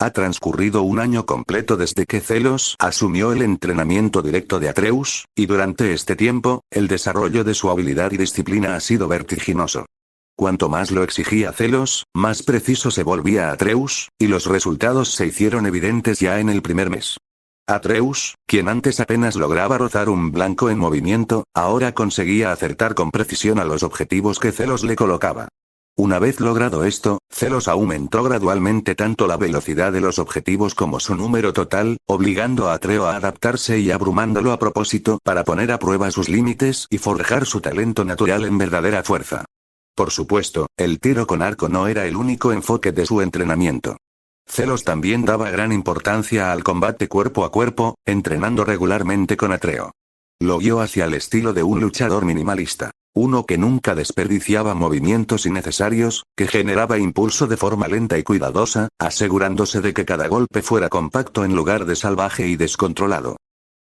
Ha transcurrido un año completo desde que Zelos asumió el entrenamiento directo de Atreus, y durante este tiempo, el desarrollo de su habilidad y disciplina ha sido vertiginoso. Cuanto más lo exigía Zelos, más preciso se volvía Atreus, y los resultados se hicieron evidentes ya en el primer mes. Atreus, quien antes apenas lograba rozar un blanco en movimiento, ahora conseguía acertar con precisión a los objetivos que Zelos le colocaba. Una vez logrado esto, Zelos aumentó gradualmente tanto la velocidad de los objetivos como su número total, obligando a Atreo a adaptarse y abrumándolo a propósito para poner a prueba sus límites y forjar su talento natural en verdadera fuerza. Por supuesto, el tiro con arco no era el único enfoque de su entrenamiento. Zelos también daba gran importancia al combate cuerpo a cuerpo, entrenando regularmente con Atreo. Lo guió hacia el estilo de un luchador minimalista. Uno que nunca desperdiciaba movimientos innecesarios, que generaba impulso de forma lenta y cuidadosa, asegurándose de que cada golpe fuera compacto en lugar de salvaje y descontrolado.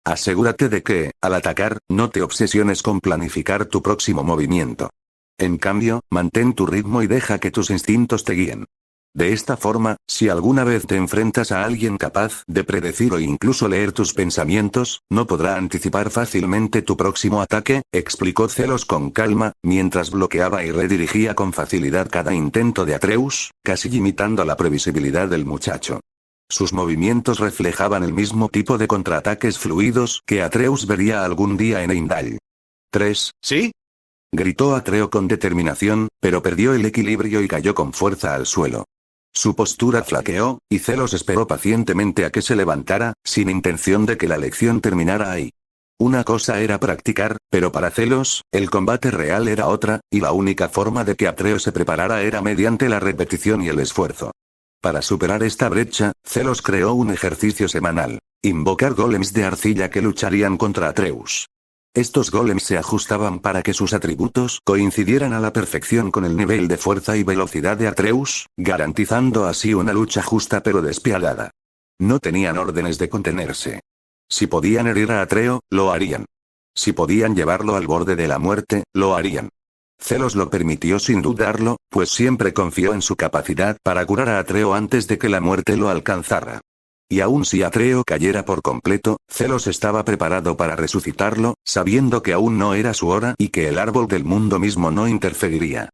Asegúrate de que, al atacar, no te obsesiones con planificar tu próximo movimiento. En cambio, mantén tu ritmo y deja que tus instintos te guíen. De esta forma, si alguna vez te enfrentas a alguien capaz de predecir o incluso leer tus pensamientos, no podrá anticipar fácilmente tu próximo ataque, explicó Zelos con calma, mientras bloqueaba y redirigía con facilidad cada intento de Atreus, casi imitando la previsibilidad del muchacho. Sus movimientos reflejaban el mismo tipo de contraataques fluidos que Atreus vería algún día en Heimdall. «¿3, sí?», gritó Atreo con determinación, pero perdió el equilibrio y cayó con fuerza al suelo. Su postura flaqueó, y Zelos esperó pacientemente a que se levantara, sin intención de que la lección terminara ahí. Una cosa era practicar, pero para Zelos, el combate real era otra, y la única forma de que Atreo se preparara era mediante la repetición y el esfuerzo. Para superar esta brecha, Zelos creó un ejercicio semanal: invocar golems de arcilla que lucharían contra Atreus. Estos golems se ajustaban para que sus atributos coincidieran a la perfección con el nivel de fuerza y velocidad de Atreus, garantizando así una lucha justa pero despiadada. No tenían órdenes de contenerse. Si podían herir a Atreo, lo harían. Si podían llevarlo al borde de la muerte, lo harían. Zelos lo permitió sin dudarlo, pues siempre confió en su capacidad para curar a Atreo antes de que la muerte lo alcanzara. Y aun si Atreo cayera por completo, Zelos estaba preparado para resucitarlo, sabiendo que aún no era su hora y que el árbol del mundo mismo no interferiría.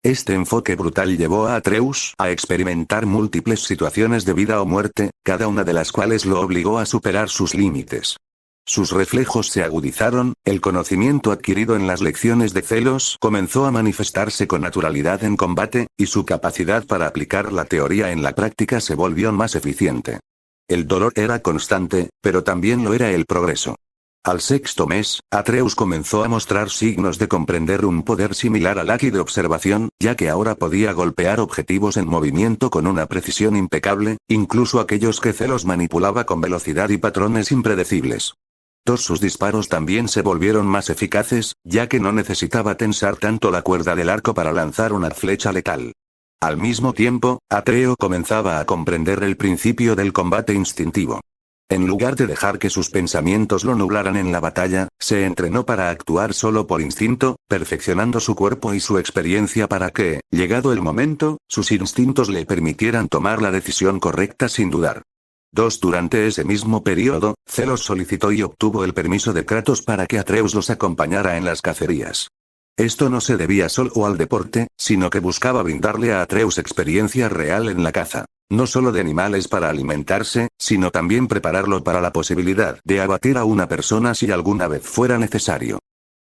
Este enfoque brutal llevó a Atreus a experimentar múltiples situaciones de vida o muerte, cada una de las cuales lo obligó a superar sus límites. Sus reflejos se agudizaron, el conocimiento adquirido en las lecciones de Zelos comenzó a manifestarse con naturalidad en combate, y su capacidad para aplicar la teoría en la práctica se volvió más eficiente. El dolor era constante, pero también lo era el progreso. Al sexto mes, Atreus comenzó a mostrar signos de comprender un poder similar al haki de observación, ya que ahora podía golpear objetivos en movimiento con una precisión impecable, incluso aquellos que Zelos manipulaba con velocidad y patrones impredecibles. Todos sus disparos también se volvieron más eficaces, ya que no necesitaba tensar tanto la cuerda del arco para lanzar una flecha letal. Al mismo tiempo, Atreo comenzaba a comprender el principio del combate instintivo. En lugar de dejar que sus pensamientos lo nublaran en la batalla, se entrenó para actuar solo por instinto, perfeccionando su cuerpo y su experiencia para que, llegado el momento, sus instintos le permitieran tomar la decisión correcta sin dudar. Durante ese mismo periodo, Zelos solicitó y obtuvo el permiso de Kratos para que Atreus los acompañara en las cacerías. Esto no se debía solo al deporte, sino que buscaba brindarle a Atreus experiencia real en la caza. No solo de animales para alimentarse, sino también prepararlo para la posibilidad de abatir a una persona si alguna vez fuera necesario.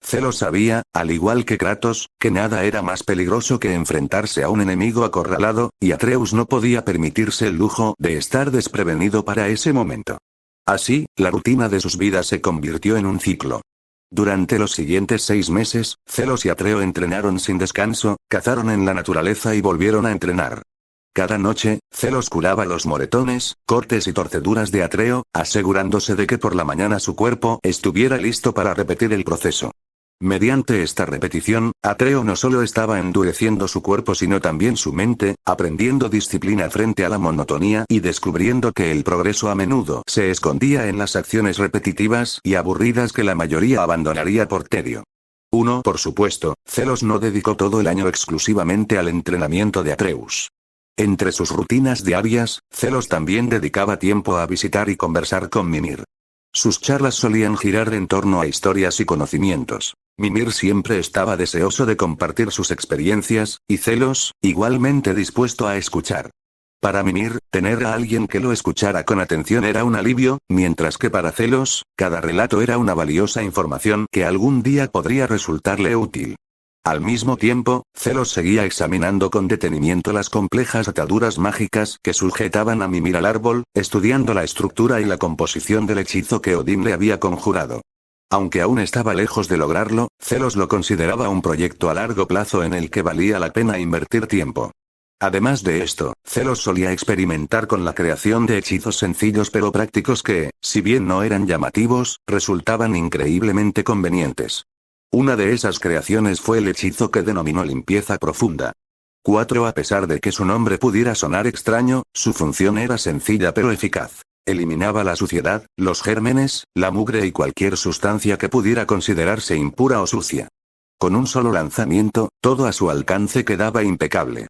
Zelos sabía, al igual que Kratos, que nada era más peligroso que enfrentarse a un enemigo acorralado, y Atreus no podía permitirse el lujo de estar desprevenido para ese momento. Así, la rutina de sus vidas se convirtió en un ciclo. Durante los siguientes 6 meses, Zelos y Atreo entrenaron sin descanso, cazaron en la naturaleza y volvieron a entrenar. Cada noche, Zelos curaba los moretones, cortes y torceduras de Atreo, asegurándose de que por la mañana su cuerpo estuviera listo para repetir el proceso. Mediante esta repetición, Atreo no solo estaba endureciendo su cuerpo sino también su mente, aprendiendo disciplina frente a la monotonía y descubriendo que el progreso a menudo se escondía en las acciones repetitivas y aburridas que la mayoría abandonaría por tedio. Por supuesto, Zelos no dedicó todo el año exclusivamente al entrenamiento de Atreus. Entre sus rutinas diarias, Celos también dedicaba tiempo a visitar y conversar con Mimir. Sus charlas solían girar en torno a historias y conocimientos. Mimir siempre estaba deseoso de compartir sus experiencias, y Celos, igualmente dispuesto a escuchar. Para Mimir, tener a alguien que lo escuchara con atención era un alivio, mientras que para Celos, cada relato era una valiosa información que algún día podría resultarle útil. Al mismo tiempo, Celos seguía examinando con detenimiento las complejas ataduras mágicas que sujetaban a Mimir al árbol, estudiando la estructura y la composición del hechizo que Odín le había conjurado. Aunque aún estaba lejos de lograrlo, Celos lo consideraba un proyecto a largo plazo en el que valía la pena invertir tiempo. Además de esto, Celos solía experimentar con la creación de hechizos sencillos pero prácticos que, si bien no eran llamativos, resultaban increíblemente convenientes. Una de esas creaciones fue el hechizo que denominó limpieza profunda. 4. A pesar de que su nombre pudiera sonar extraño, su función era sencilla pero eficaz. Eliminaba la suciedad, los gérmenes, la mugre y cualquier sustancia que pudiera considerarse impura o sucia. Con un solo lanzamiento, todo a su alcance quedaba impecable.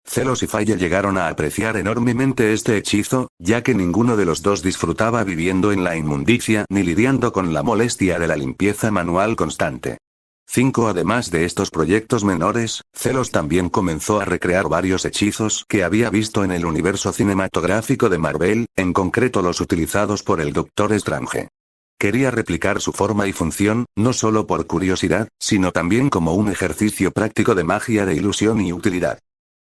Celos y Faye llegaron a apreciar enormemente este hechizo, ya que ninguno de los dos disfrutaba viviendo en la inmundicia ni lidiando con la molestia de la limpieza manual constante. 5. Además de estos proyectos menores, Celos también comenzó a recrear varios hechizos que había visto en el universo cinematográfico de Marvel, en concreto los utilizados por el Doctor Strange. Quería replicar su forma y función, no solo por curiosidad, sino también como un ejercicio práctico de magia de ilusión y utilidad.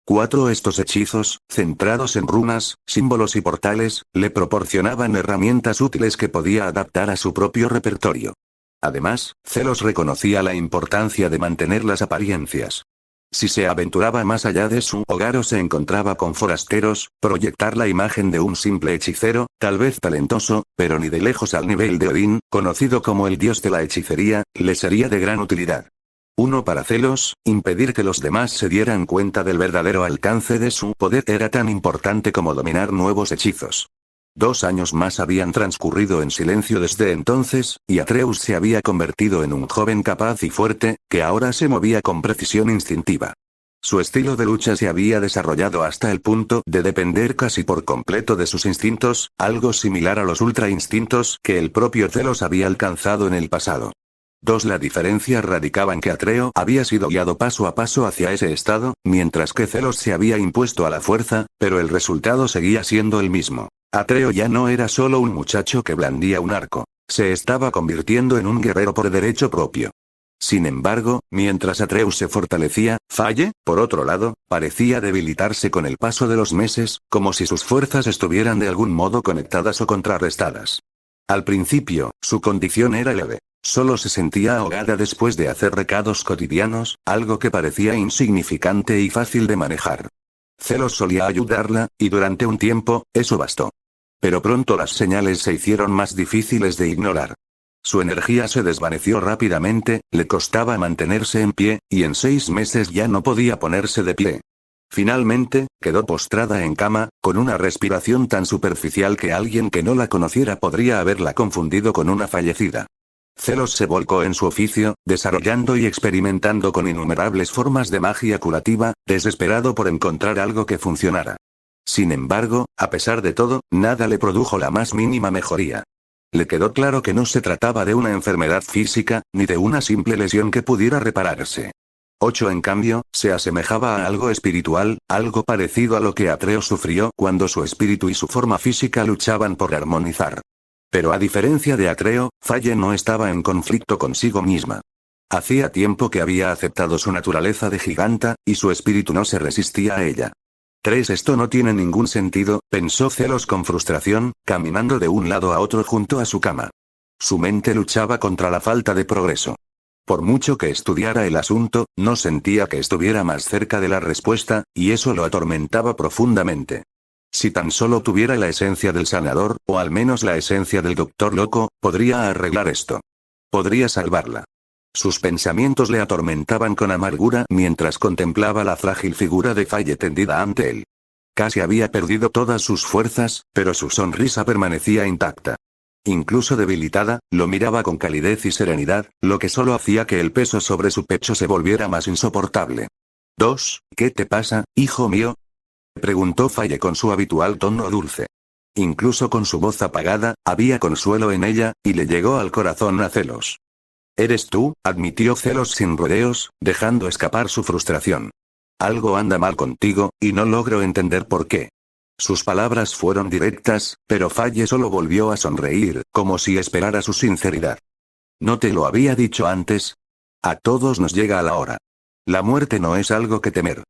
4. Estos hechizos, centrados en runas, símbolos y portales, le proporcionaban herramientas útiles que podía adaptar a su propio repertorio. Además, Celos reconocía la importancia de mantener las apariencias. Si se aventuraba más allá de su hogar o se encontraba con forasteros, proyectar la imagen de un simple hechicero, tal vez talentoso, pero ni de lejos al nivel de Odín, conocido como el dios de la hechicería, le sería de gran utilidad. 1. Para Celos, impedir que los demás se dieran cuenta del verdadero alcance de su poder era tan importante como dominar nuevos hechizos. 2 años más habían transcurrido en silencio desde entonces, y Atreus se había convertido en un joven capaz y fuerte, que ahora se movía con precisión instintiva. Su estilo de lucha se había desarrollado hasta el punto de depender casi por completo de sus instintos, algo similar a los ultra instintos que el propio Celos había alcanzado en el pasado. 2. La diferencia radicaba en que Atreo había sido guiado paso a paso hacia ese estado, mientras que Celos se había impuesto a la fuerza, pero el resultado seguía siendo el mismo. Atreo ya no era solo un muchacho que blandía un arco. Se estaba convirtiendo en un guerrero por derecho propio. Sin embargo, mientras Atreus se fortalecía, Faye, por otro lado, parecía debilitarse con el paso de los meses, como si sus fuerzas estuvieran de algún modo conectadas o contrarrestadas. Al principio, su condición era leve. Solo se sentía ahogada después de hacer recados cotidianos, algo que parecía insignificante y fácil de manejar. Celos solía ayudarla, y durante un tiempo, eso bastó. Pero pronto las señales se hicieron más difíciles de ignorar. Su energía se desvaneció rápidamente, le costaba mantenerse en pie, y en 6 meses ya no podía ponerse de pie. Finalmente, quedó postrada en cama, con una respiración tan superficial que alguien que no la conociera podría haberla confundido con una fallecida. Celos se volcó en su oficio, desarrollando y experimentando con innumerables formas de magia curativa, desesperado por encontrar algo que funcionara. Sin embargo, a pesar de todo, nada le produjo la más mínima mejoría. Le quedó claro que no se trataba de una enfermedad física, ni de una simple lesión que pudiera repararse. 8. En cambio, se asemejaba a algo espiritual, algo parecido a lo que Atreo sufrió cuando su espíritu y su forma física luchaban por armonizar. Pero a diferencia de Atreo, Faye no estaba en conflicto consigo misma. Hacía tiempo que había aceptado su naturaleza de giganta, y su espíritu no se resistía a ella. 3. Esto no tiene ningún sentido, pensó Celos con frustración, caminando de un lado a otro junto a su cama. Su mente luchaba contra la falta de progreso. Por mucho que estudiara el asunto, no sentía que estuviera más cerca de la respuesta, y eso lo atormentaba profundamente. Si tan solo tuviera la esencia del sanador, o al menos la esencia del doctor loco, podría arreglar esto. Podría salvarla. Sus pensamientos le atormentaban con amargura mientras contemplaba la frágil figura de Faye tendida ante él. Casi había perdido todas sus fuerzas, pero su sonrisa permanecía intacta. Incluso debilitada, lo miraba con calidez y serenidad, lo que solo hacía que el peso sobre su pecho se volviera más insoportable. 2. ¿Qué te pasa, hijo mío? Preguntó Faye con su habitual tono dulce. Incluso con su voz apagada, había consuelo en ella, y le llegó al corazón a Celos. «¿Eres tú?», admitió Celos sin rodeos, dejando escapar su frustración. «Algo anda mal contigo, y no logro entender por qué». Sus palabras fueron directas, pero Faye solo volvió a sonreír, como si esperara su sinceridad. «¿No te lo había dicho antes? A todos nos llega a la hora. La muerte no es algo que temer».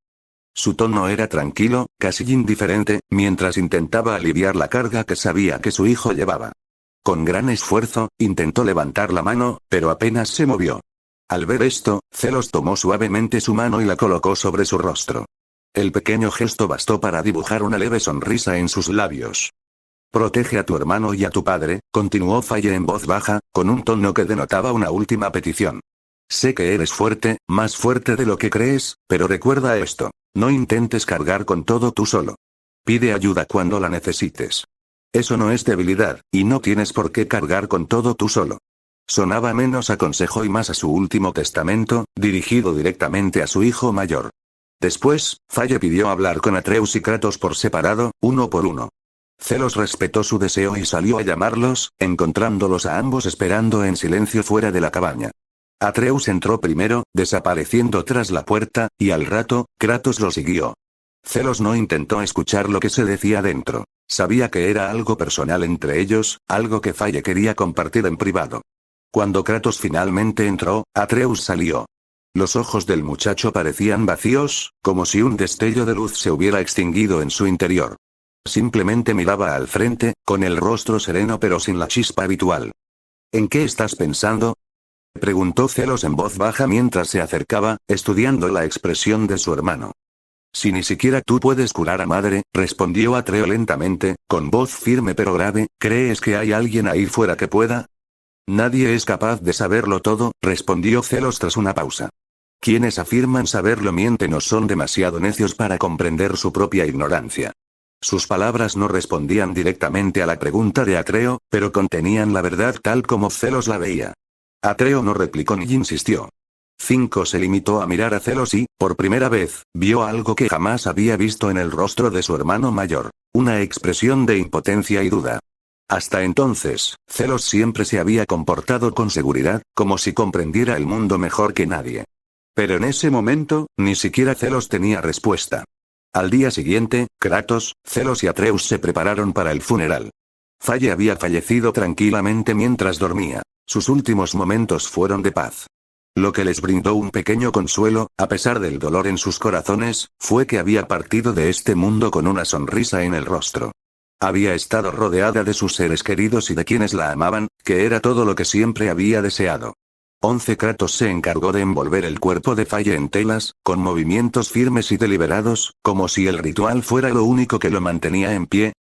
Su tono era tranquilo, casi indiferente, mientras intentaba aliviar la carga que sabía que su hijo llevaba. Con gran esfuerzo, intentó levantar la mano, pero apenas se movió. Al ver esto, Celos tomó suavemente su mano y la colocó sobre su rostro. El pequeño gesto bastó para dibujar una leve sonrisa en sus labios. «Protege a tu hermano y a tu padre», continuó Faye en voz baja, con un tono que denotaba una última petición. «Sé que eres fuerte, más fuerte de lo que crees, pero recuerda esto. No intentes cargar con todo tú solo. Pide ayuda cuando la necesites. Eso no es debilidad, y no tienes por qué cargar con todo tú solo». Sonaba menos a consejo y más a su último testamento, dirigido directamente a su hijo mayor. Después, Faye pidió hablar con Atreus y Kratos por separado, uno por uno. Celos respetó su deseo y salió a llamarlos, encontrándolos a ambos esperando en silencio fuera de la cabaña. Atreus entró primero, desapareciendo tras la puerta, y al rato, Kratos lo siguió. Celos no intentó escuchar lo que se decía dentro. Sabía que era algo personal entre ellos, algo que Faye quería compartir en privado. Cuando Kratos finalmente entró, Atreus salió. Los ojos del muchacho parecían vacíos, como si un destello de luz se hubiera extinguido en su interior. Simplemente miraba al frente, con el rostro sereno pero sin la chispa habitual. «¿En qué estás pensando?», preguntó Celos en voz baja mientras se acercaba, estudiando la expresión de su hermano. «Si ni siquiera tú puedes curar a madre», respondió Atreo lentamente, con voz firme pero grave, «¿crees que hay alguien ahí fuera que pueda?». «Nadie es capaz de saberlo todo», respondió Celos tras una pausa. «Quienes afirman saberlo mienten o son demasiado necios para comprender su propia ignorancia». Sus palabras no respondían directamente a la pregunta de Atreo, pero contenían la verdad tal como Celos la veía. Atreo no replicó ni insistió. 5 se limitó a mirar a Celos y, por primera vez, vio algo que jamás había visto en el rostro de su hermano mayor. Una expresión de impotencia y duda. Hasta entonces, Celos siempre se había comportado con seguridad, como si comprendiera el mundo mejor que nadie. Pero en ese momento, ni siquiera Celos tenía respuesta. Al día siguiente, Kratos, Celos y Atreus se prepararon para el funeral. Faye había fallecido tranquilamente mientras dormía. Sus últimos momentos fueron de paz. Lo que les brindó un pequeño consuelo, a pesar del dolor en sus corazones, fue que había partido de este mundo con una sonrisa en el rostro. Había estado rodeada de sus seres queridos y de quienes la amaban, que era todo lo que siempre había deseado. 11 Kratos se encargó de envolver el cuerpo de Faye en telas, con movimientos firmes y deliberados, como si el ritual fuera lo único que lo mantenía en pie.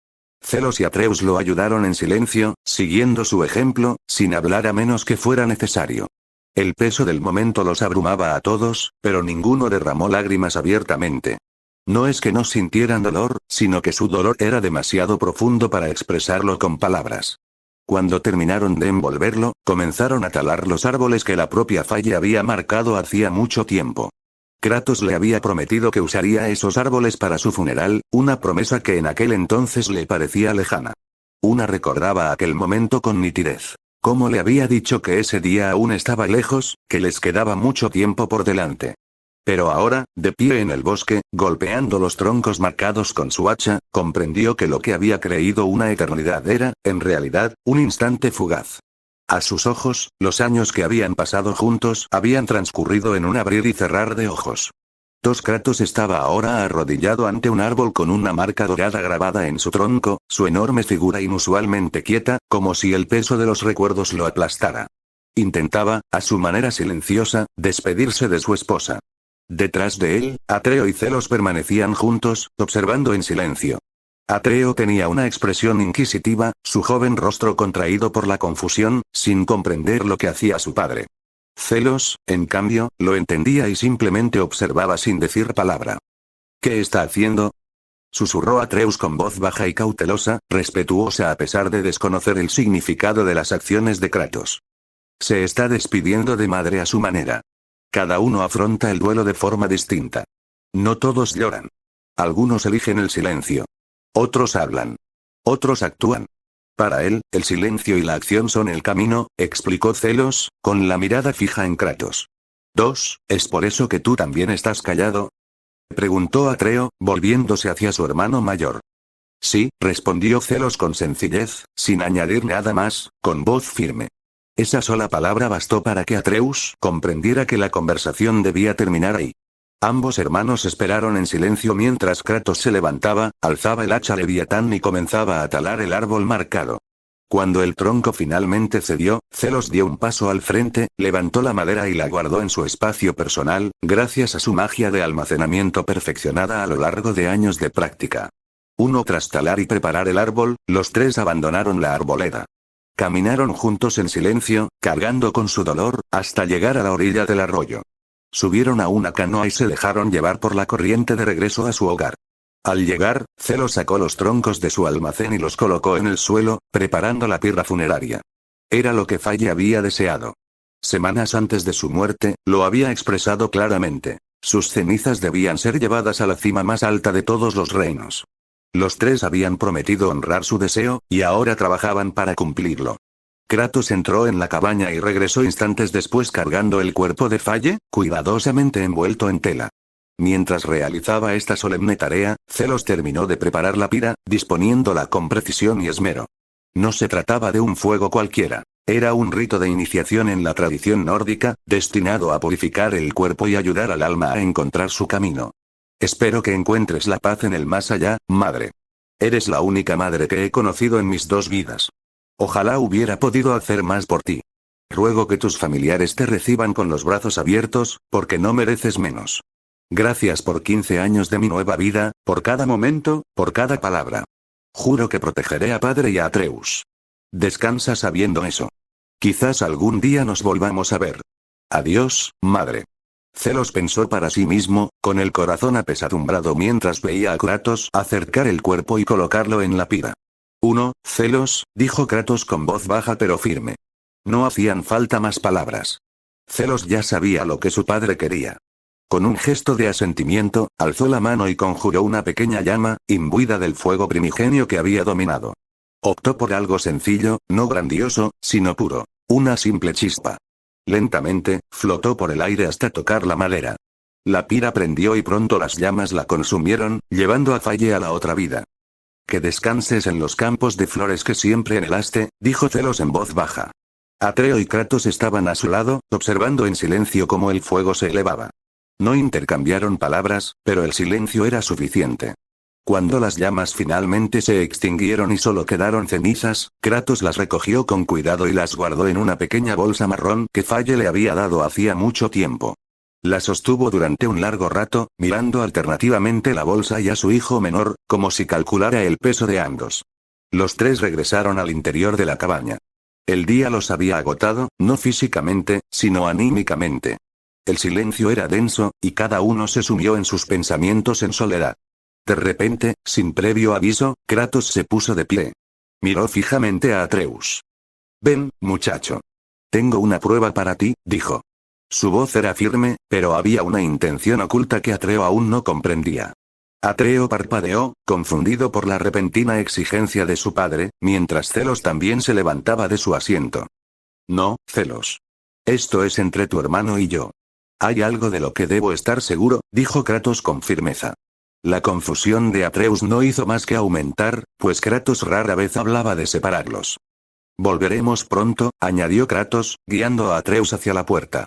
Celos y Atreus lo ayudaron en silencio, siguiendo su ejemplo, sin hablar a menos que fuera necesario. El peso del momento los abrumaba a todos, pero ninguno derramó lágrimas abiertamente. No es que no sintieran dolor, sino que su dolor era demasiado profundo para expresarlo con palabras. Cuando terminaron de envolverlo, comenzaron a talar los árboles que la propia Faye había marcado hacía mucho tiempo. Kratos le había prometido que usaría esos árboles para su funeral, una promesa que en aquel entonces le parecía lejana. Una recordaba aquel momento con nitidez. Como le había dicho que ese día aún estaba lejos, que les quedaba mucho tiempo por delante. Pero ahora, de pie en el bosque, golpeando los troncos marcados con su hacha, comprendió que lo que había creído una eternidad era, en realidad, un instante fugaz. A sus ojos, los años que habían pasado juntos habían transcurrido en un abrir y cerrar de ojos. Kratos estaba ahora arrodillado ante un árbol con una marca dorada grabada en su tronco, su enorme figura inusualmente quieta, como si el peso de los recuerdos lo aplastara. Intentaba, a su manera silenciosa, despedirse de su esposa. Detrás de él, Atreo y Celos permanecían juntos, observando en silencio. Atreo tenía una expresión inquisitiva, su joven rostro contraído por la confusión, sin comprender lo que hacía su padre. Celos, en cambio, lo entendía y simplemente observaba sin decir palabra. «¿Qué está haciendo?», susurró Atreus con voz baja y cautelosa, respetuosa a pesar de desconocer el significado de las acciones de Kratos. «Se está despidiendo de madre a su manera. Cada uno afronta el duelo de forma distinta. No todos lloran. Algunos eligen el silencio. Otros hablan. Otros actúan. Para él, el silencio y la acción son el camino, explicó Zelos, con la mirada fija en Kratos. 2. ¿Es por eso que tú también estás callado? Preguntó Atreo, volviéndose hacia su hermano mayor. Sí, respondió Zelos con sencillez, sin añadir nada más, con voz firme. Esa sola palabra bastó para que Atreus comprendiera que la conversación debía terminar ahí. Ambos hermanos esperaron en silencio mientras Kratos se levantaba, alzaba el hacha Leviatán y comenzaba a talar el árbol marcado. Cuando el tronco finalmente cedió, Zelos dio un paso al frente, levantó la madera y la guardó en su espacio personal, gracias a su magia de almacenamiento perfeccionada a lo largo de años de práctica. Uno tras talar y preparar el árbol, los tres abandonaron la arboleda. Caminaron juntos en silencio, cargando con su dolor, hasta llegar a la orilla del arroyo. Subieron a una canoa y se dejaron llevar por la corriente de regreso a su hogar. Al llegar, Zelos sacó los troncos de su almacén y los colocó en el suelo, preparando la pira funeraria. Era lo que Falle había deseado. Semanas antes de su muerte, lo había expresado claramente. Sus cenizas debían ser llevadas a la cima más alta de todos los reinos. Los tres habían prometido honrar su deseo, y ahora trabajaban para cumplirlo. Kratos entró en la cabaña y regresó instantes después cargando el cuerpo de Falle, cuidadosamente envuelto en tela. Mientras realizaba esta solemne tarea, Zelos terminó de preparar la pira, disponiéndola con precisión y esmero. No se trataba de un fuego cualquiera. Era un rito de iniciación en la tradición nórdica, destinado a purificar el cuerpo y ayudar al alma a encontrar su camino. Espero que encuentres la paz en el más allá, madre. Eres la única madre que he conocido en mis 2 vidas. Ojalá hubiera podido hacer más por ti. Ruego que tus familiares te reciban con los brazos abiertos, porque no mereces menos. Gracias por 15 años de mi nueva vida, por cada momento, por cada palabra. Juro que protegeré a padre y a Atreus. Descansa sabiendo eso. Quizás algún día nos volvamos a ver. Adiós, madre. Zelos pensó para sí mismo, con el corazón apesadumbrado mientras veía a Kratos acercar el cuerpo y colocarlo en la pira. Zelos, dijo Kratos con voz baja pero firme. No hacían falta más palabras. Zelos ya sabía lo que su padre quería. Con un gesto de asentimiento, alzó la mano y conjuró una pequeña llama, imbuida del fuego primigenio que había dominado. Optó por algo sencillo, no grandioso, sino puro. Una simple chispa. Lentamente, flotó por el aire hasta tocar la madera. La pira prendió y pronto las llamas la consumieron, llevando a Falle a la otra vida. Que descanses en los campos de flores que siempre anhelaste, dijo Zelos en voz baja. Atreo y Kratos estaban a su lado, observando en silencio cómo el fuego se elevaba. No intercambiaron palabras, pero el silencio era suficiente. Cuando las llamas finalmente se extinguieron y solo quedaron cenizas, Kratos las recogió con cuidado y las guardó en una pequeña bolsa marrón que Falle le había dado hacía mucho tiempo. La sostuvo durante un largo rato, mirando alternativamente la bolsa y a su hijo menor, como si calculara el peso de ambos. Los tres regresaron al interior de la cabaña. El día los había agotado, no físicamente, sino anímicamente. El silencio era denso, y cada uno se sumió en sus pensamientos en soledad. De repente, sin previo aviso, Kratos se puso de pie. Miró fijamente a Atreus. Ven, muchacho. Tengo una prueba para ti, dijo. Su voz era firme, pero había una intención oculta que Atreo aún no comprendía. Atreo parpadeó, confundido por la repentina exigencia de su padre, mientras Zelos también se levantaba de su asiento. No, Zelos. Esto es entre tu hermano y yo. Hay algo de lo que debo estar seguro, dijo Kratos con firmeza. La confusión de Atreus no hizo más que aumentar, pues Kratos rara vez hablaba de separarlos. Volveremos pronto, añadió Kratos, guiando a Atreus hacia la puerta.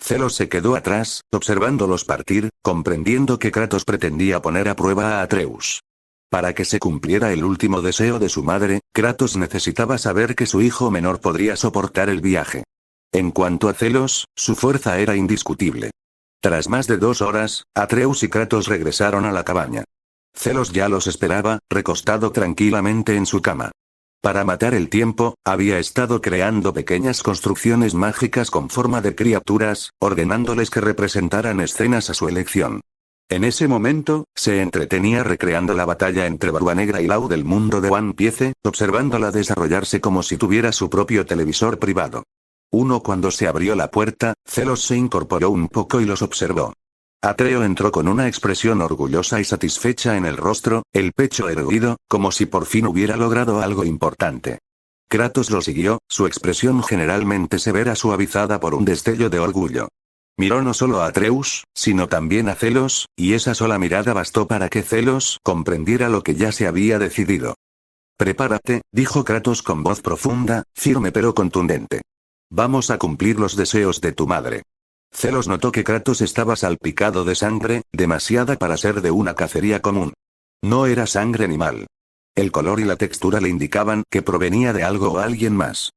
Zelos se quedó atrás, observándolos partir, comprendiendo que Kratos pretendía poner a prueba a Atreus. Para que se cumpliera el último deseo de su madre, Kratos necesitaba saber que su hijo menor podría soportar el viaje. En cuanto a Zelos, su fuerza era indiscutible. Tras más de 2 horas, Atreus y Kratos regresaron a la cabaña. Zelos ya los esperaba, recostado tranquilamente en su cama. Para matar el tiempo, había estado creando pequeñas construcciones mágicas con forma de criaturas, ordenándoles que representaran escenas a su elección. En ese momento, se entretenía recreando la batalla entre Barba Negra y Lau del mundo de One Piece, observándola desarrollarse como si tuviera su propio televisor privado. Cuando se abrió la puerta, Zelos se incorporó un poco y los observó. Atreo entró con una expresión orgullosa y satisfecha en el rostro, el pecho erguido, como si por fin hubiera logrado algo importante. Kratos lo siguió, su expresión generalmente severa suavizada por un destello de orgullo. Miró no solo a Atreus, sino también a Zelos, y esa sola mirada bastó para que Zelos comprendiera lo que ya se había decidido. Prepárate, dijo Kratos con voz profunda, firme pero contundente. Vamos a cumplir los deseos de tu madre. Zelos notó que Kratos estaba salpicado de sangre, demasiada para ser de una cacería común. No era sangre animal. El color y la textura le indicaban que provenía de algo o alguien más.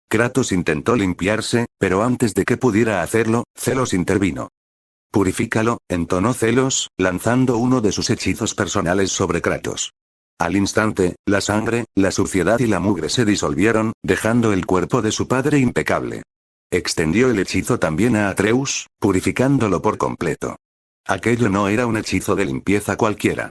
Kratos intentó limpiarse, pero antes de que pudiera hacerlo, Zelos intervino. Purifícalo, entonó Zelos, lanzando uno de sus hechizos personales sobre Kratos. Al instante, la sangre, la suciedad y la mugre se disolvieron, dejando el cuerpo de su padre impecable. Extendió el hechizo también a Atreus, purificándolo por completo. Aquello no era un hechizo de limpieza cualquiera.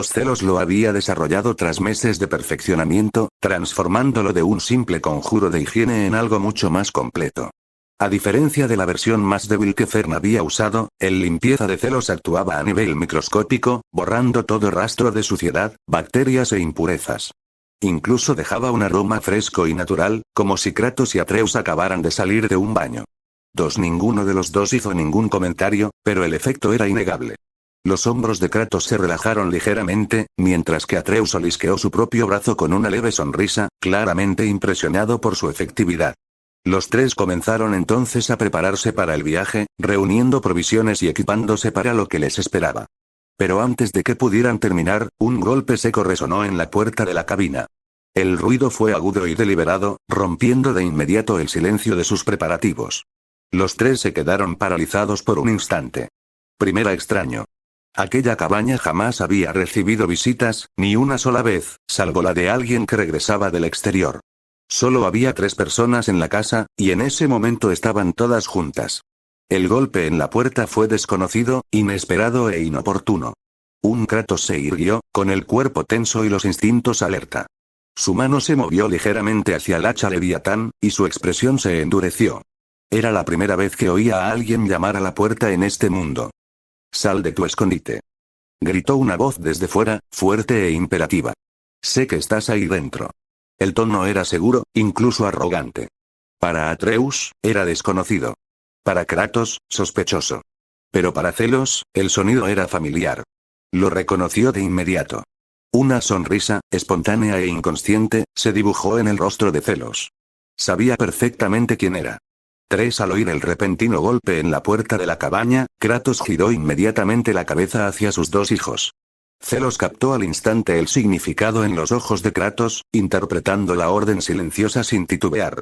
Zelos lo había desarrollado tras meses de perfeccionamiento, transformándolo de un simple conjuro de higiene en algo mucho más completo. A diferencia de la versión más débil que Fern había usado, el limpieza de Zelos actuaba a nivel microscópico, borrando todo rastro de suciedad, bacterias e impurezas. Incluso dejaba un aroma fresco y natural, como si Kratos y Atreus acabaran de salir de un baño. Ninguno de los dos hizo ningún comentario, pero el efecto era innegable. Los hombros de Kratos se relajaron ligeramente, mientras que Atreus olisqueó su propio brazo con una leve sonrisa, claramente impresionado por su efectividad. Los tres comenzaron entonces a prepararse para el viaje, reuniendo provisiones y equipándose para lo que les esperaba. Pero antes de que pudieran terminar, un golpe seco resonó en la puerta de la cabina. El ruido fue agudo y deliberado, rompiendo de inmediato el silencio de sus preparativos. Los tres se quedaron paralizados por un instante. Primera extraño. Aquella cabaña jamás había recibido visitas, ni una sola vez, salvo la de alguien que regresaba del exterior. Solo había 3 personas en la casa, y en ese momento estaban todas juntas. El golpe en la puerta fue desconocido, inesperado e inoportuno. Un Kratos se irguió, con el cuerpo tenso y los instintos alerta. Su mano se movió ligeramente hacia el hacha Leviatán, y su expresión se endureció. Era la primera vez que oía a alguien llamar a la puerta en este mundo. «Sal de tu escondite», gritó una voz desde fuera, fuerte e imperativa. «Sé que estás ahí dentro». El tono era seguro, incluso arrogante. Para Atreus, era desconocido. Para Kratos, sospechoso. Pero para Zelos, el sonido era familiar. Lo reconoció de inmediato. Una sonrisa, espontánea e inconsciente, se dibujó en el rostro de Zelos. Sabía perfectamente quién era. Al oír el repentino golpe en la puerta de la cabaña, Kratos giró inmediatamente la cabeza hacia sus 2 hijos. Zelos captó al instante el significado en los ojos de Kratos, interpretando la orden silenciosa sin titubear.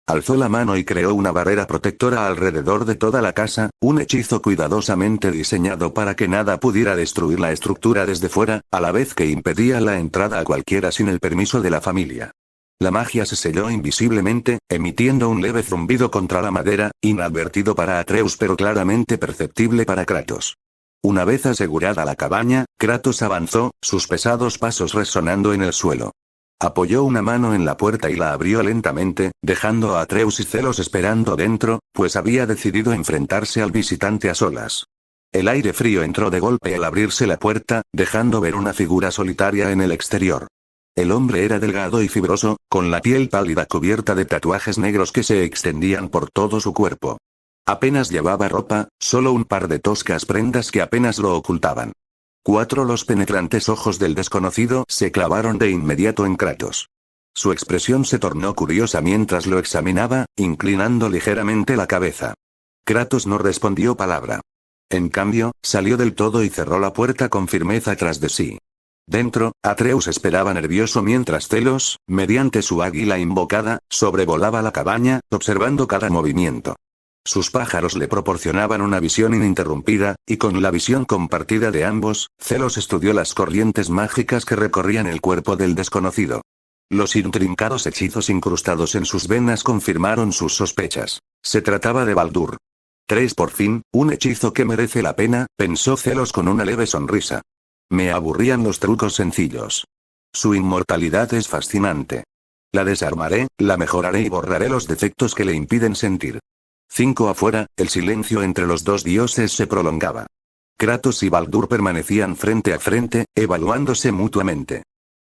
Alzó la mano y creó una barrera protectora alrededor de toda la casa, un hechizo cuidadosamente diseñado para que nada pudiera destruir la estructura desde fuera, a la vez que impedía la entrada a cualquiera sin el permiso de la familia. La magia se selló invisiblemente, emitiendo un leve zumbido contra la madera, inadvertido para Atreus pero claramente perceptible para Kratos. Una vez asegurada la cabaña, Kratos avanzó, sus pesados pasos resonando en el suelo. Apoyó una mano en la puerta y la abrió lentamente, dejando a Atreus y Zelos esperando dentro, pues había decidido enfrentarse al visitante a solas. El aire frío entró de golpe al abrirse la puerta, dejando ver una figura solitaria en el exterior. El hombre era delgado y fibroso, con la piel pálida cubierta de tatuajes negros que se extendían por todo su cuerpo. Apenas llevaba ropa, solo un par de toscas prendas que apenas lo ocultaban. Los penetrantes ojos del desconocido se clavaron de inmediato en Kratos. Su expresión se tornó curiosa mientras lo examinaba, inclinando ligeramente la cabeza. Kratos no respondió palabra. En cambio, salió del todo y cerró la puerta con firmeza tras de sí. Dentro, Atreus esperaba nervioso mientras Zelos, mediante su águila invocada, sobrevolaba la cabaña, observando cada movimiento. Sus pájaros le proporcionaban una visión ininterrumpida, y con la visión compartida de ambos, Zelos estudió las corrientes mágicas que recorrían el cuerpo del desconocido. Los intrincados hechizos incrustados en sus venas confirmaron sus sospechas. Se trataba de Baldur. Por fin, un hechizo que merece la pena, pensó Zelos con una leve sonrisa. Me aburrían los trucos sencillos. Su inmortalidad es fascinante. La desarmaré, la mejoraré y borraré los defectos que le impiden sentir. Afuera, el silencio entre los 2 dioses se prolongaba. Kratos y Baldur permanecían frente a frente, evaluándose mutuamente.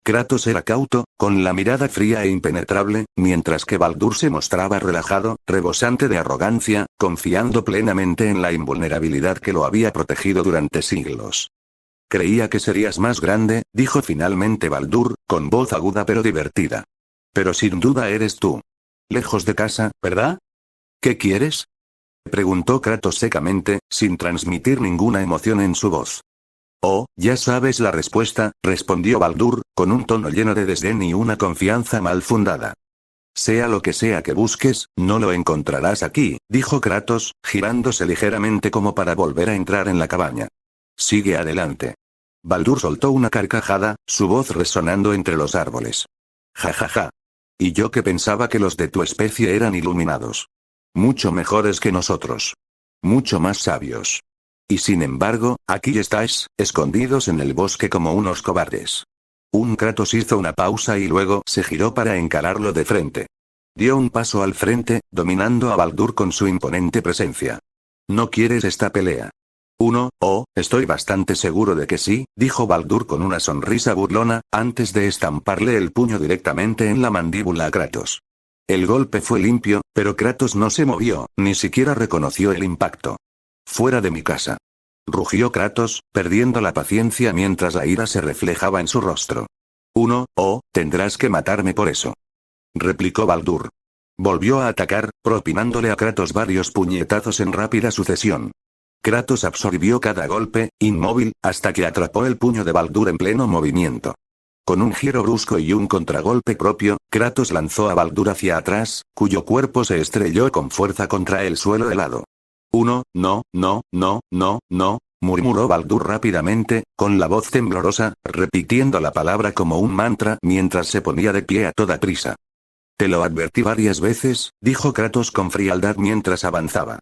Kratos era cauto, con la mirada fría e impenetrable, mientras que Baldur se mostraba relajado, rebosante de arrogancia, confiando plenamente en la invulnerabilidad que lo había protegido durante siglos. Creía que serías más grande, dijo finalmente Baldur, con voz aguda pero divertida. Pero sin duda eres tú. Lejos de casa, ¿verdad? ¿Qué quieres? Preguntó Kratos secamente, sin transmitir ninguna emoción en su voz. Oh, ya sabes la respuesta, respondió Baldur, con un tono lleno de desdén y una confianza mal fundada. Sea lo que sea que busques, no lo encontrarás aquí, dijo Kratos, girándose ligeramente como para volver a entrar en la cabaña. Sigue adelante. Baldur soltó una carcajada, su voz resonando entre los árboles. Ja ja ja. Y yo que pensaba que los de tu especie eran iluminados. Mucho mejores que nosotros. Mucho más sabios. Y sin embargo, aquí estáis, escondidos en el bosque como unos cobardes. Kratos hizo una pausa y luego se giró para encararlo de frente. Dio un paso al frente, dominando a Baldur con su imponente presencia. ¿No quieres esta pelea? Estoy bastante seguro de que sí, dijo Baldur con una sonrisa burlona, antes de estamparle el puño directamente en la mandíbula a Kratos. El golpe fue limpio, pero Kratos no se movió, ni siquiera reconoció el impacto. Fuera de mi casa. Rugió Kratos, perdiendo la paciencia mientras la ira se reflejaba en su rostro. Tendrás que matarme por eso. Replicó Baldur. Volvió a atacar, propinándole a Kratos varios puñetazos en rápida sucesión. Kratos absorbió cada golpe, inmóvil, hasta que atrapó el puño de Baldur en pleno movimiento. Con un giro brusco y un contragolpe propio, Kratos lanzó a Baldur hacia atrás, cuyo cuerpo se estrelló con fuerza contra el suelo helado. No, murmuró Baldur rápidamente, con la voz temblorosa, repitiendo la palabra como un mantra mientras se ponía de pie a toda prisa. Te lo advertí varias veces, dijo Kratos con frialdad mientras avanzaba.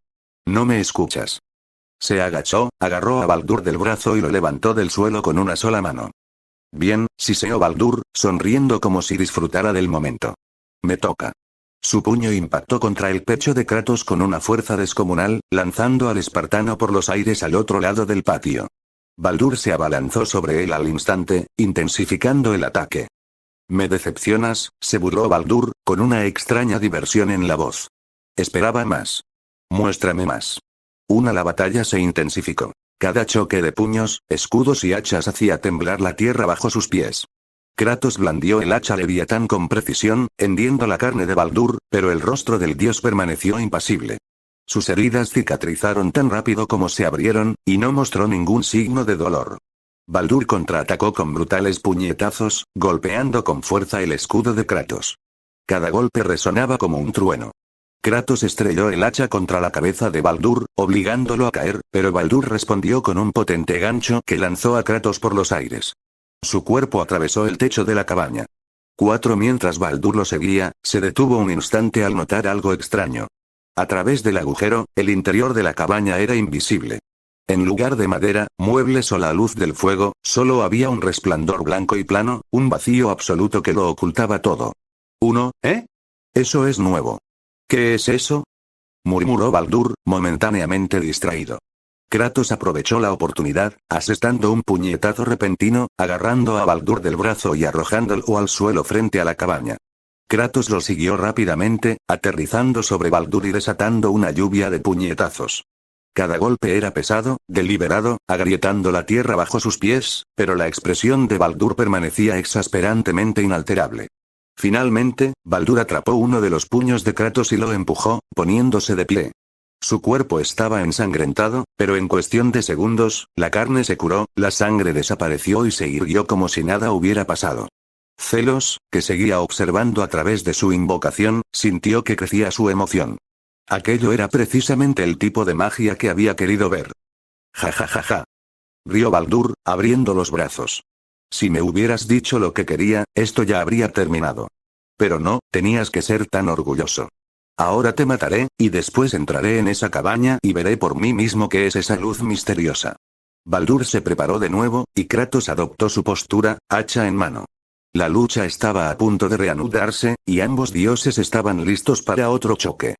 No me escuchas. Se agachó, agarró a Baldur del brazo y lo levantó del suelo con una sola mano. Bien, siseó Baldur, sonriendo como si disfrutara del momento. Me toca. Su puño impactó contra el pecho de Kratos con una fuerza descomunal, lanzando al espartano por los aires al otro lado del patio. Baldur se abalanzó sobre él al instante, intensificando el ataque. Me decepcionas, se burló Baldur, con una extraña diversión en la voz. Esperaba más. Muéstrame más. La batalla se intensificó. Cada choque de puños, escudos y hachas hacía temblar la tierra bajo sus pies. Kratos blandió el hacha Leviatán con precisión, hendiendo la carne de Baldur, pero el rostro del dios permaneció impasible. Sus heridas cicatrizaron tan rápido como se abrieron, y no mostró ningún signo de dolor. Baldur contraatacó con brutales puñetazos, golpeando con fuerza el escudo de Kratos. Cada golpe resonaba como un trueno. Kratos estrelló el hacha contra la cabeza de Baldur, obligándolo a caer, pero Baldur respondió con un potente gancho que lanzó a Kratos por los aires. Su cuerpo atravesó el techo de la cabaña. Mientras Baldur lo seguía, se detuvo un instante al notar algo extraño. A través del agujero, el interior de la cabaña era invisible. En lugar de madera, muebles o la luz del fuego, solo había un resplandor blanco y plano, un vacío absoluto que lo ocultaba todo. Eso es nuevo. ¿Qué es eso? Murmuró Baldur, momentáneamente distraído. Kratos aprovechó la oportunidad, asestando un puñetazo repentino, agarrando a Baldur del brazo y arrojándolo al suelo frente a la cabaña. Kratos lo siguió rápidamente, aterrizando sobre Baldur y desatando una lluvia de puñetazos. Cada golpe era pesado, deliberado, agrietando la tierra bajo sus pies, pero la expresión de Baldur permanecía exasperantemente inalterable. Finalmente, Baldur atrapó uno de los puños de Kratos y lo empujó, poniéndose de pie. Su cuerpo estaba ensangrentado, pero en cuestión de segundos, la carne se curó, la sangre desapareció y se irguió como si nada hubiera pasado. Celos, que seguía observando a través de su invocación, sintió que crecía su emoción. Aquello era precisamente el tipo de magia que había querido ver. Ja ja ja ja. Rió Baldur, abriendo los brazos. Si me hubieras dicho lo que quería, esto ya habría terminado. Pero no, tenías que ser tan orgulloso. Ahora te mataré, y después entraré en esa cabaña y veré por mí mismo qué es esa luz misteriosa. Baldur se preparó de nuevo, y Kratos adoptó su postura, hacha en mano. La lucha estaba a punto de reanudarse, y ambos dioses estaban listos para otro choque.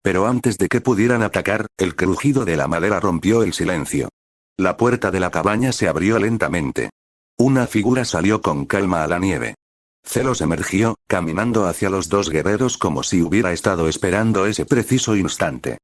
Pero antes de que pudieran atacar, el crujido de la madera rompió el silencio. La puerta de la cabaña se abrió lentamente. Una figura salió con calma a la nieve. Zelos emergió, caminando hacia los dos guerreros como si hubiera estado esperando ese preciso instante.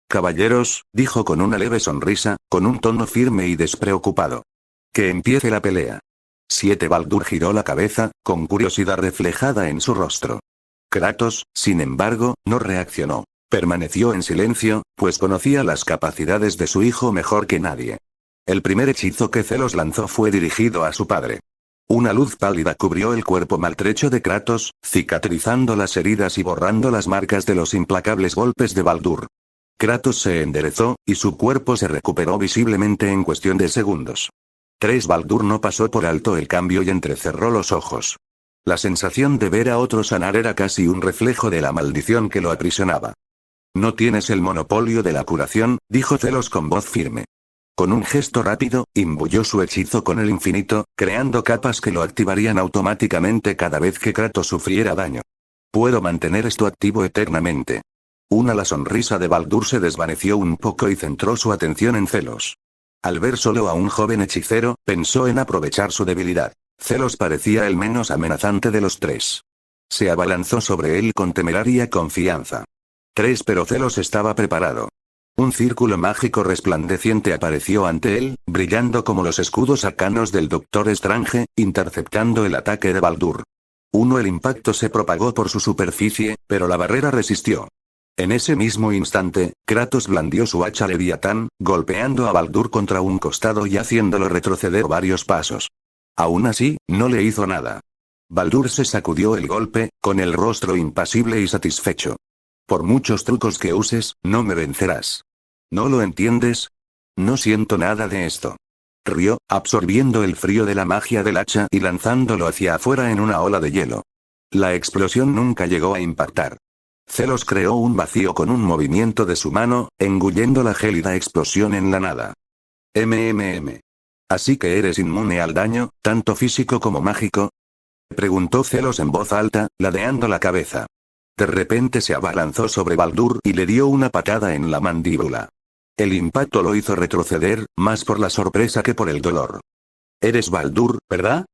«Caballeros», dijo con una leve sonrisa, con un tono firme y despreocupado. «Que empiece la pelea». 7 Baldur giró la cabeza, con curiosidad reflejada en su rostro. Kratos, sin embargo, no reaccionó. Permaneció en silencio, pues conocía las capacidades de su hijo mejor que nadie. El primer hechizo que Zelos lanzó fue dirigido a su padre. Una luz pálida cubrió el cuerpo maltrecho de Kratos, cicatrizando las heridas y borrando las marcas de los implacables golpes de Baldur. Kratos se enderezó, y su cuerpo se recuperó visiblemente en cuestión de segundos. 3 Baldur no pasó por alto el cambio y entrecerró los ojos. La sensación de ver a otro sanar era casi un reflejo de la maldición que lo aprisionaba. «No tienes el monopolio de la curación», dijo Zelos con voz firme. Con un gesto rápido, imbuyó su hechizo con el infinito, creando capas que lo activarían automáticamente cada vez que Kratos sufriera daño. «Puedo mantener esto activo eternamente». La sonrisa de Baldur se desvaneció un poco y centró su atención en Zelos. Al ver solo a un joven hechicero, pensó en aprovechar su debilidad. Zelos parecía el menos amenazante de los 3. Se abalanzó sobre él con temeraria confianza. Pero Zelos estaba preparado. Un círculo mágico resplandeciente apareció ante él, brillando como los escudos arcanos del Doctor Strange, interceptando el ataque de Baldur. El impacto se propagó por su superficie, pero la barrera resistió. En ese mismo instante, Kratos blandió su hacha Leviatán, golpeando a Baldur contra un costado y haciéndolo retroceder varios pasos. Aún así, no le hizo nada. Baldur se sacudió el golpe, con el rostro impasible y satisfecho. «Por muchos trucos que uses, no me vencerás. ¿No lo entiendes? No siento nada de esto». Rió, absorbiendo el frío de la magia del hacha y lanzándolo hacia afuera en una ola de hielo. La explosión nunca llegó a impactar. Zelos creó un vacío con un movimiento de su mano, engullendo la gélida explosión en la nada. «¿Así que eres inmune al daño, tanto físico como mágico?», preguntó Zelos en voz alta, ladeando la cabeza. De repente se abalanzó sobre Baldur y le dio una patada en la mandíbula. El impacto lo hizo retroceder, más por la sorpresa que por el dolor. «Eres Baldur, ¿verdad?»,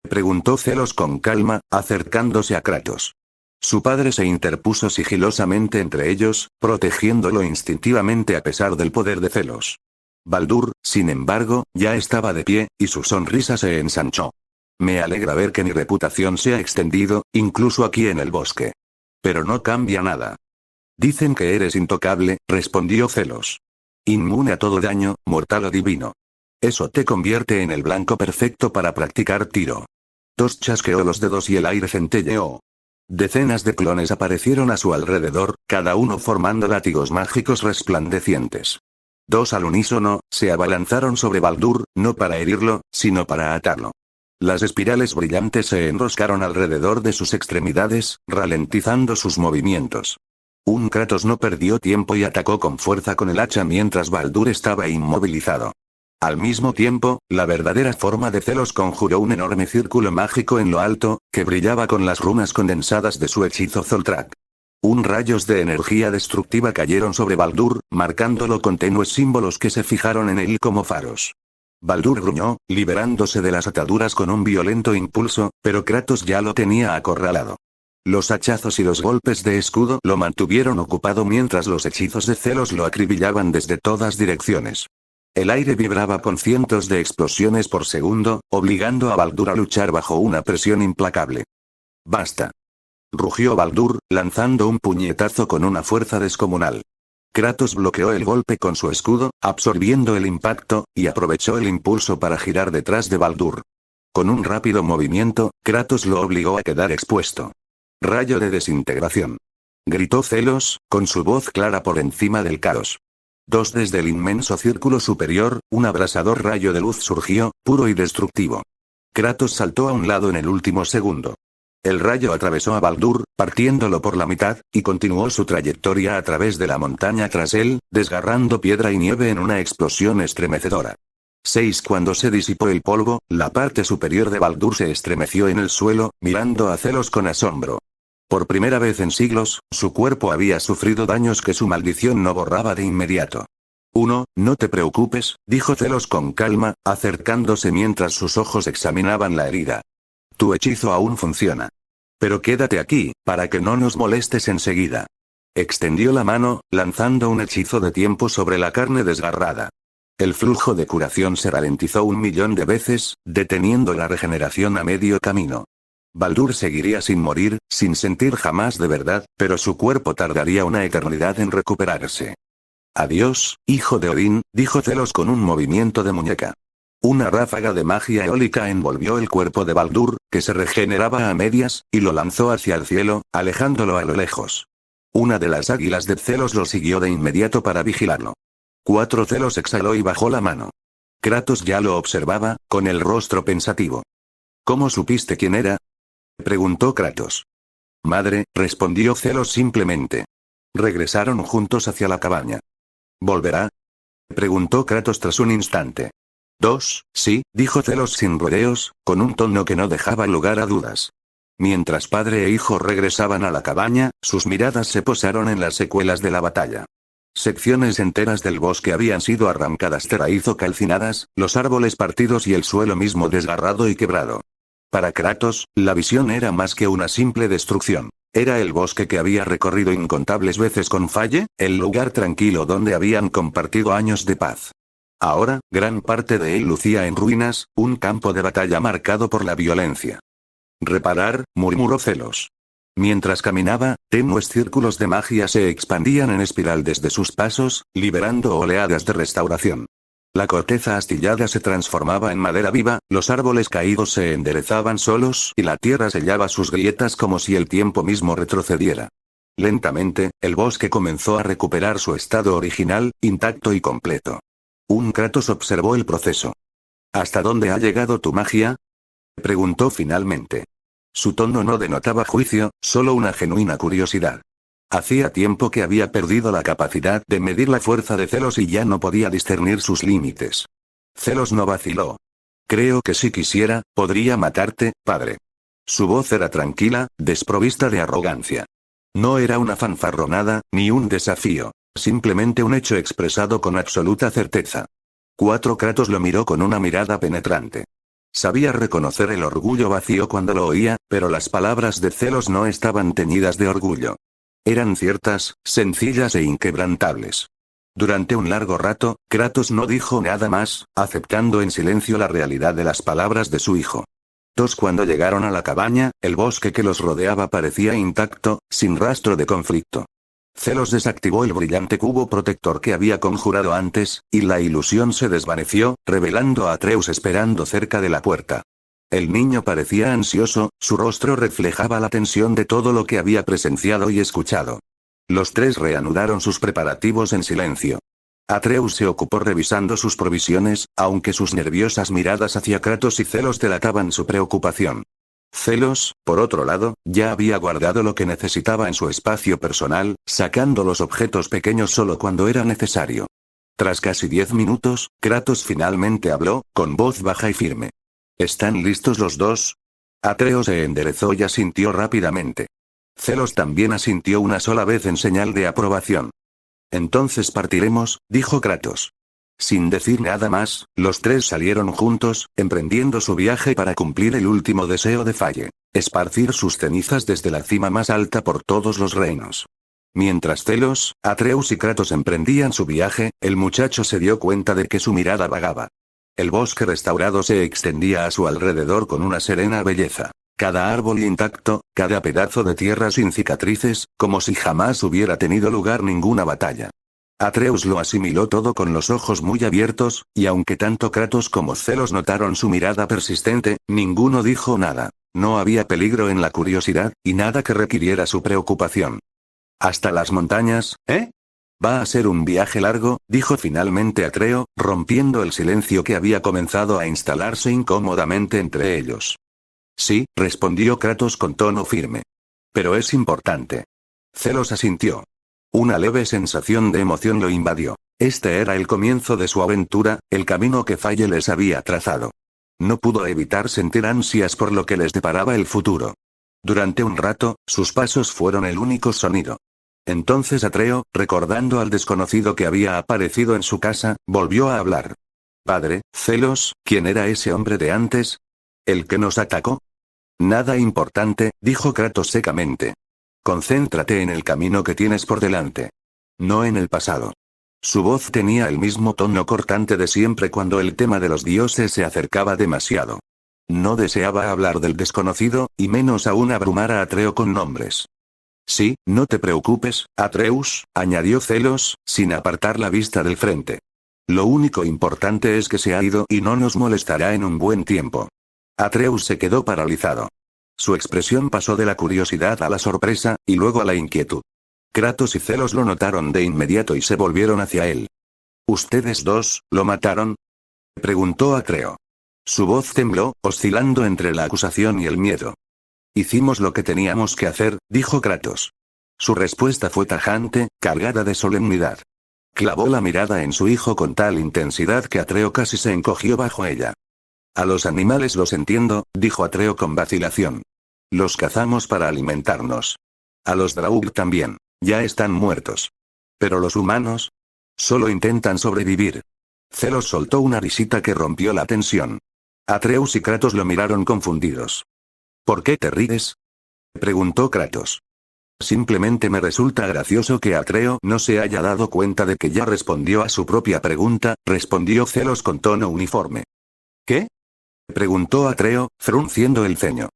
preguntó Zelos con calma, acercándose a Kratos. Su padre se interpuso sigilosamente entre ellos, protegiéndolo instintivamente a pesar del poder de Zelos. Baldur, sin embargo, ya estaba de pie, y su sonrisa se ensanchó. «Me alegra ver que mi reputación se ha extendido, incluso aquí en el bosque. Pero no cambia nada». «Dicen que eres intocable», respondió Zelos. «Inmune a todo daño, mortal o divino. Eso te convierte en el blanco perfecto para practicar tiro». Chasqueó los dedos y el aire centelleó. Decenas de clones aparecieron a su alrededor, cada uno formando látigos mágicos resplandecientes. 2 al unísono, se abalanzaron sobre Baldur, no para herirlo, sino para atarlo. Las espirales brillantes se enroscaron alrededor de sus extremidades, ralentizando sus movimientos. Kratos no perdió tiempo y atacó con fuerza con el hacha mientras Baldur estaba inmovilizado. Al mismo tiempo, la verdadera forma de Zelos conjuró un enorme círculo mágico en lo alto, que brillaba con las runas condensadas de su hechizo Zoltrak. Rayos de energía destructiva cayeron sobre Baldur, marcándolo con tenues símbolos que se fijaron en él como faros. Baldur gruñó, liberándose de las ataduras con un violento impulso, pero Kratos ya lo tenía acorralado. Los hachazos y los golpes de escudo lo mantuvieron ocupado mientras los hechizos de Zelos lo acribillaban desde todas direcciones. El aire vibraba con cientos de explosiones por segundo, obligando a Baldur a luchar bajo una presión implacable. «Basta», rugió Baldur, lanzando un puñetazo con una fuerza descomunal. Kratos bloqueó el golpe con su escudo, absorbiendo el impacto, y aprovechó el impulso para girar detrás de Baldur. Con un rápido movimiento, Kratos lo obligó a quedar expuesto. «Rayo de desintegración», gritó Zelos, con su voz clara por encima del caos. Desde el inmenso círculo superior, un abrasador rayo de luz surgió, puro y destructivo. Kratos saltó a un lado en el último segundo. El rayo atravesó a Baldur, partiéndolo por la mitad, y continuó su trayectoria a través de la montaña tras él, desgarrando piedra y nieve en una explosión estremecedora. Cuando se disipó el polvo, la parte superior de Baldur se estremeció en el suelo, mirando a Zelos con asombro. Por primera vez en siglos, su cuerpo había sufrido daños que su maldición no borraba de inmediato. No te preocupes, dijo Celos con calma, acercándose mientras sus ojos examinaban la herida. Tu hechizo aún funciona. Pero quédate aquí, para que no nos molestes enseguida. Extendió la mano, lanzando un hechizo de tiempo sobre la carne desgarrada. El flujo de curación se ralentizó 1.000.000 de veces, deteniendo la regeneración a medio camino. Baldur seguiría sin morir, sin sentir jamás de verdad, pero su cuerpo tardaría una eternidad en recuperarse. Adiós, hijo de Odín, dijo Celos con un movimiento de muñeca. Una ráfaga de magia eólica envolvió el cuerpo de Baldur, que se regeneraba a medias, y lo lanzó hacia el cielo, alejándolo a lo lejos. Una de las águilas de Celos lo siguió de inmediato para vigilarlo. 4 Celos exhaló y bajó la mano. Kratos ya lo observaba, con el rostro pensativo. ¿Cómo supiste quién era? Preguntó Kratos. Madre, respondió Celos simplemente. Regresaron juntos hacia la cabaña. ¿Volverá? Preguntó Kratos tras un instante. 2, sí, dijo Celos sin rodeos, con un tono que no dejaba lugar a dudas. Mientras padre e hijo regresaban a la cabaña, sus miradas se posaron en las secuelas de la batalla. Secciones enteras del bosque habían sido arrancadas de raíz o calcinadas, los árboles partidos y el suelo mismo desgarrado y quebrado. Para Kratos, la visión era más que una simple destrucción. Era el bosque que había recorrido incontables veces con Falle, el lugar tranquilo donde habían compartido años de paz. Ahora, gran parte de él lucía en ruinas, un campo de batalla marcado por la violencia. Reparar, murmuró Celos. Mientras caminaba, tenues círculos de magia se expandían en espiral desde sus pasos, liberando oleadas de restauración. La corteza astillada se transformaba en madera viva, los árboles caídos se enderezaban solos y la tierra sellaba sus grietas como si el tiempo mismo retrocediera. Lentamente, el bosque comenzó a recuperar su estado original, intacto y completo. Un Kratos observó el proceso. ¿Hasta dónde ha llegado tu magia? Preguntó finalmente. Su tono no denotaba juicio, solo una genuina curiosidad. Hacía tiempo que había perdido la capacidad de medir la fuerza de Celos y ya no podía discernir sus límites. Celos no vaciló. Creo que si quisiera, podría matarte, padre. Su voz era tranquila, desprovista de arrogancia. No era una fanfarronada, ni un desafío, simplemente un hecho expresado con absoluta certeza. 4 Kratos lo miró con una mirada penetrante. Sabía reconocer el orgullo vacío cuando lo oía, pero las palabras de Celos no estaban teñidas de orgullo. Eran ciertas, sencillas e inquebrantables. Durante un largo rato, Kratos no dijo nada más, aceptando en silencio la realidad de las palabras de su hijo. Cuando llegaron a la cabaña, el bosque que los rodeaba parecía intacto, sin rastro de conflicto. Celos desactivó el brillante cubo protector que había conjurado antes, y la ilusión se desvaneció, revelando a Atreus esperando cerca de la puerta. El niño parecía ansioso, su rostro reflejaba la tensión de todo lo que había presenciado y escuchado. Los 3 reanudaron sus preparativos en silencio. Atreus se ocupó revisando sus provisiones, aunque sus nerviosas miradas hacia Kratos y Celos delataban su preocupación. Celos, por otro lado, ya había guardado lo que necesitaba en su espacio personal, sacando los objetos pequeños solo cuando era necesario. Tras casi 10 minutos, Kratos finalmente habló, con voz baja y firme. ¿Están listos los 2? Atreus se enderezó y asintió rápidamente. Celos también asintió una sola vez en señal de aprobación. Entonces partiremos, dijo Kratos. Sin decir nada más, los 3 salieron juntos, emprendiendo su viaje para cumplir el último deseo de Falle: esparcir sus cenizas desde la cima más alta por todos los reinos. Mientras Celos, Atreus y Kratos emprendían su viaje, el muchacho se dio cuenta de que su mirada vagaba. El bosque restaurado se extendía a su alrededor con una serena belleza. Cada árbol intacto, cada pedazo de tierra sin cicatrices, como si jamás hubiera tenido lugar ninguna batalla. Atreus lo asimiló todo con los ojos muy abiertos, y aunque tanto Kratos como Celos notaron su mirada persistente, ninguno dijo nada. No había peligro en la curiosidad, y nada que requiriera su preocupación. ¿Hasta las montañas, eh? Va a ser un viaje largo, dijo finalmente Atreo, rompiendo el silencio que había comenzado a instalarse incómodamente entre ellos. Sí, respondió Kratos con tono firme. Pero es importante. Celos asintió. Una leve sensación de emoción lo invadió. Este era el comienzo de su aventura, el camino que Falle les había trazado. No pudo evitar sentir ansias por lo que les deparaba el futuro. Durante un rato, sus pasos fueron el único sonido. Entonces Atreo, recordando al desconocido que había aparecido en su casa, volvió a hablar. Padre, Zelos, ¿quién era ese hombre de antes? ¿El que nos atacó? Nada importante, dijo Kratos secamente. Concéntrate en el camino que tienes por delante. No en el pasado. Su voz tenía el mismo tono cortante de siempre cuando el tema de los dioses se acercaba demasiado. No deseaba hablar del desconocido, y menos aún abrumar a Atreo con nombres. Sí, no te preocupes, Atreus, añadió Zelos, sin apartar la vista del frente. Lo único importante es que se ha ido y no nos molestará en un buen tiempo. Atreus se quedó paralizado. Su expresión pasó de la curiosidad a la sorpresa, y luego a la inquietud. Kratos y Zelos lo notaron de inmediato y se volvieron hacia él. ¿Ustedes dos, lo mataron? Preguntó Atreo. Su voz tembló, oscilando entre la acusación y el miedo. Hicimos lo que teníamos que hacer, dijo Kratos. Su respuesta fue tajante, cargada de solemnidad. Clavó la mirada en su hijo con tal intensidad que Atreo casi se encogió bajo ella. A los animales los entiendo, dijo Atreo con vacilación. Los cazamos para alimentarnos. A los Draug también. Ya están muertos. Pero los humanos solo intentan sobrevivir. Zelos soltó una risita que rompió la tensión. Atreus y Kratos lo miraron confundidos. ¿Por qué te ríes? Preguntó Kratos. Simplemente me resulta gracioso que Atreo no se haya dado cuenta de que ya respondió a su propia pregunta, respondió Zelos con tono uniforme. ¿Qué? Preguntó Atreo, frunciendo el ceño.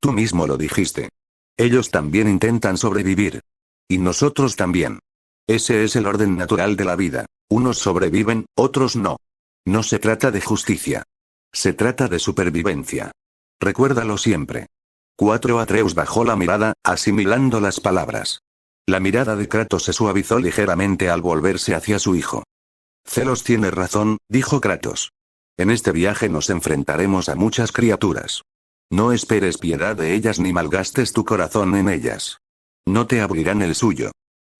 Tú mismo lo dijiste. Ellos también intentan sobrevivir. Y nosotros también. Ese es el orden natural de la vida. Unos sobreviven, otros no. No se trata de justicia. Se trata de supervivencia. Recuérdalo siempre. Atreus bajó la mirada, asimilando las palabras. La mirada de Kratos se suavizó ligeramente al volverse hacia su hijo. Zelos tiene razón, dijo Kratos. En este viaje nos enfrentaremos a muchas criaturas. No esperes piedad de ellas ni malgastes tu corazón en ellas. No te abrirán el suyo.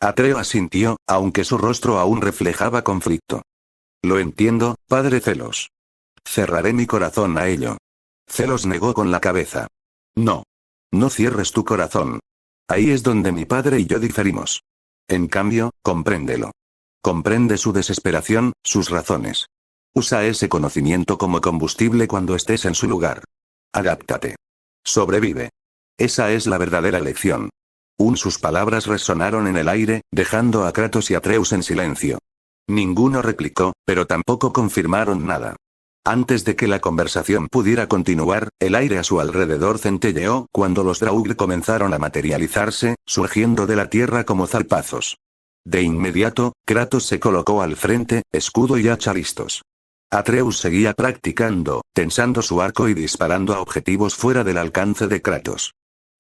Atreo asintió, aunque su rostro aún reflejaba conflicto. Lo entiendo, padre Zelos. Cerraré mi corazón a ello. Zelos negó con la cabeza. No. No cierres tu corazón. Ahí es donde mi padre y yo diferimos. En cambio, compréndelo. Comprende su desesperación, sus razones. Usa ese conocimiento como combustible cuando estés en su lugar. Adáptate. Sobrevive. Esa es la verdadera lección. Sus palabras resonaron en el aire, dejando a Kratos y Atreus en silencio. Ninguno replicó, pero tampoco confirmaron nada. Antes de que la conversación pudiera continuar, el aire a su alrededor centelleó cuando los Draug comenzaron a materializarse, surgiendo de la tierra como zarpazos. De inmediato, Kratos se colocó al frente, escudo y hacha listos. Atreus seguía practicando, tensando su arco y disparando a objetivos fuera del alcance de Kratos.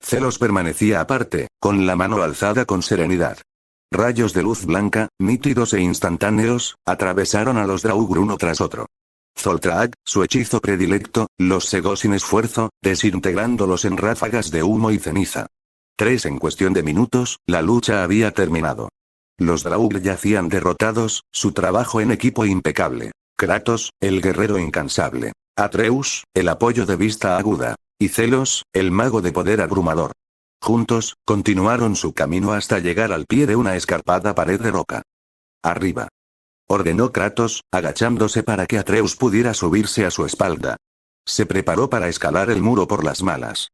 Zelos permanecía aparte, con la mano alzada con serenidad. Rayos de luz blanca, nítidos e instantáneos, atravesaron a los Draug uno tras otro. Zoltraak, su hechizo predilecto, los cegó sin esfuerzo, desintegrándolos en ráfagas de humo y ceniza. En cuestión de minutos, la lucha había terminado. Los Draug yacían derrotados, su trabajo en equipo impecable. Kratos, el guerrero incansable. Atreus, el apoyo de vista aguda. Y Zelos, el mago de poder abrumador. Juntos, continuaron su camino hasta llegar al pie de una escarpada pared de roca. Arriba. Ordenó Kratos, agachándose para que Atreus pudiera subirse a su espalda. Se preparó para escalar el muro por las malas.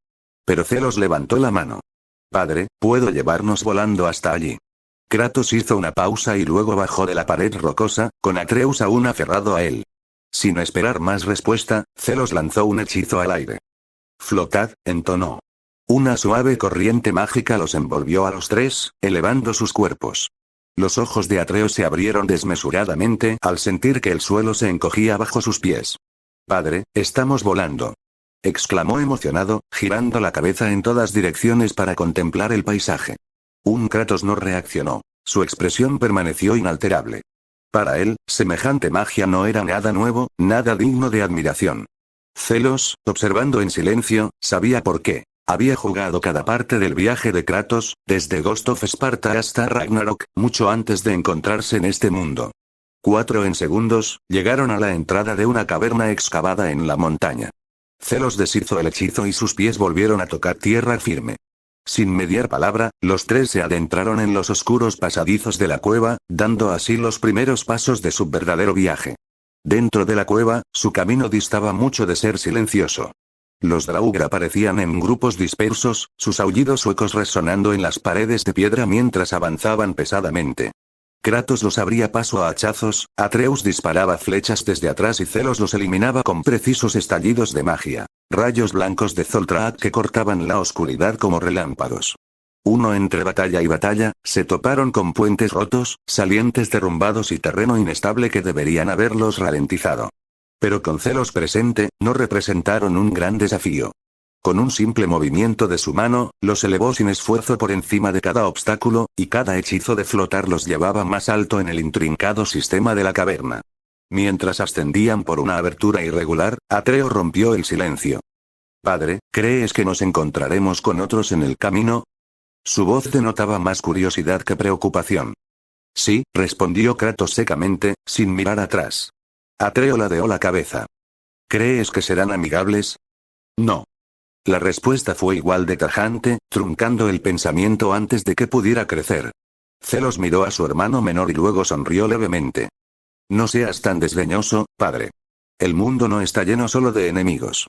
Pero Zelos levantó la mano. Padre, ¿puedo llevarnos volando hasta allí? Kratos hizo una pausa y luego bajó de la pared rocosa, con Atreus aún aferrado a él. Sin esperar más respuesta, Zelos lanzó un hechizo al aire. Flotad, entonó. Una suave corriente mágica los envolvió a los tres, elevando sus cuerpos. Los ojos de Atreo se abrieron desmesuradamente al sentir que el suelo se encogía bajo sus pies. Padre, estamos volando. Exclamó emocionado, girando la cabeza en todas direcciones para contemplar el paisaje. Kratos no reaccionó. Su expresión permaneció inalterable. Para él, semejante magia no era nada nuevo, nada digno de admiración. Zelos, observando en silencio, sabía por qué. Había jugado cada parte del viaje de Kratos, desde Ghost of Sparta hasta Ragnarok, mucho antes de encontrarse en este mundo. 4 segundos, llegaron a la entrada de una caverna excavada en la montaña. Zelos deshizo el hechizo y sus pies volvieron a tocar tierra firme. Sin mediar palabra, los tres se adentraron en los oscuros pasadizos de la cueva, dando así los primeros pasos de su verdadero viaje. Dentro de la cueva, su camino distaba mucho de ser silencioso. Los Draugr aparecían en grupos dispersos, sus aullidos huecos resonando en las paredes de piedra mientras avanzaban pesadamente. Kratos los abría paso a hachazos, Atreus disparaba flechas desde atrás y Zelos los eliminaba con precisos estallidos de magia. Rayos blancos de Zoltraak que cortaban la oscuridad como relámpagos. Entre batalla y batalla, se toparon con puentes rotos, salientes derrumbados y terreno inestable que deberían haberlos ralentizado. Pero con Zelos presente, no representaron un gran desafío. Con un simple movimiento de su mano, los elevó sin esfuerzo por encima de cada obstáculo, y cada hechizo de flotar los llevaba más alto en el intrincado sistema de la caverna. Mientras ascendían por una abertura irregular, Atreo rompió el silencio. «Padre, ¿crees que nos encontraremos con otros en el camino?» Su voz denotaba más curiosidad que preocupación. «Sí», respondió Kratos secamente, sin mirar atrás. Atreo ladeó la cabeza. «¿Crees que serán amigables?» «No». La respuesta fue igual de tajante, truncando el pensamiento antes de que pudiera crecer. Zelos miró a su hermano menor y luego sonrió levemente. «No seas tan desdeñoso, padre. El mundo no está lleno solo de enemigos.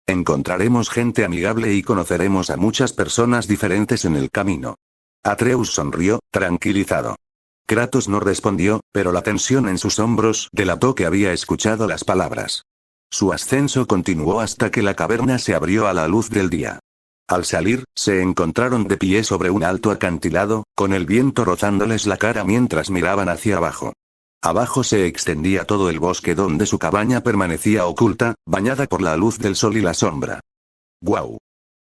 Encontraremos gente amigable y conoceremos a muchas personas diferentes en el camino». Atreus sonrió, tranquilizado. Kratos no respondió, pero la tensión en sus hombros delató que había escuchado las palabras. Su ascenso continuó hasta que la caverna se abrió a la luz del día. Al salir, se encontraron de pie sobre un alto acantilado, con el viento rozándoles la cara mientras miraban hacia abajo. Abajo se extendía todo el bosque donde su cabaña permanecía oculta, bañada por la luz del sol y la sombra. «¡Guau!»,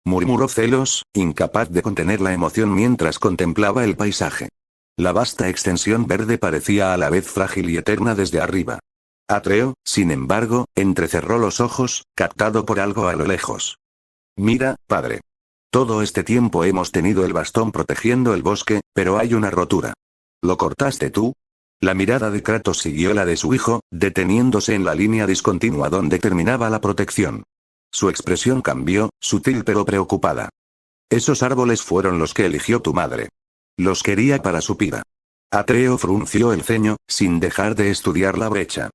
murmuró Zelos, incapaz de contener la emoción mientras contemplaba el paisaje. La vasta extensión verde parecía a la vez frágil y eterna desde arriba. Atreo, sin embargo, entrecerró los ojos, captado por algo a lo lejos. «Mira, padre. Todo este tiempo hemos tenido el bastón protegiendo el bosque, pero hay una rotura. ¿Lo cortaste tú?». La mirada de Kratos siguió la de su hijo, deteniéndose en la línea discontinua donde terminaba la protección. Su expresión cambió, sutil pero preocupada. «Esos árboles fueron los que eligió tu madre. Los quería para su pira». Atreo frunció el ceño, sin dejar de estudiar la brecha.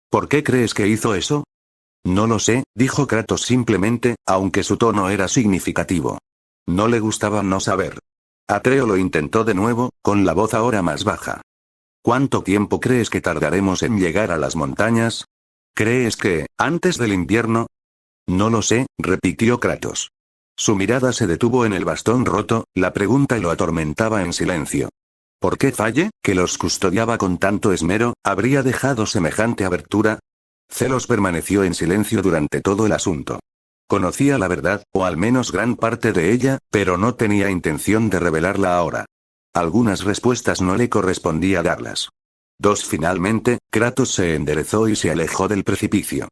«¿Por qué crees que hizo eso?». «No lo sé», dijo Kratos simplemente, aunque su tono era significativo. No le gustaba no saber. Atreo lo intentó de nuevo, con la voz ahora más baja. «¿Cuánto tiempo crees que tardaremos en llegar a las montañas? ¿Crees que, antes del invierno?». «No lo sé», repitió Kratos. Su mirada se detuvo en el bastón roto, la pregunta lo atormentaba en silencio. ¿Por qué Falle, que los custodiaba con tanto esmero, habría dejado semejante abertura? Zelos permaneció en silencio durante todo el asunto. Conocía la verdad, o al menos gran parte de ella, pero no tenía intención de revelarla ahora. Algunas respuestas no le correspondía darlas. Finalmente, Kratos se enderezó y se alejó del precipicio.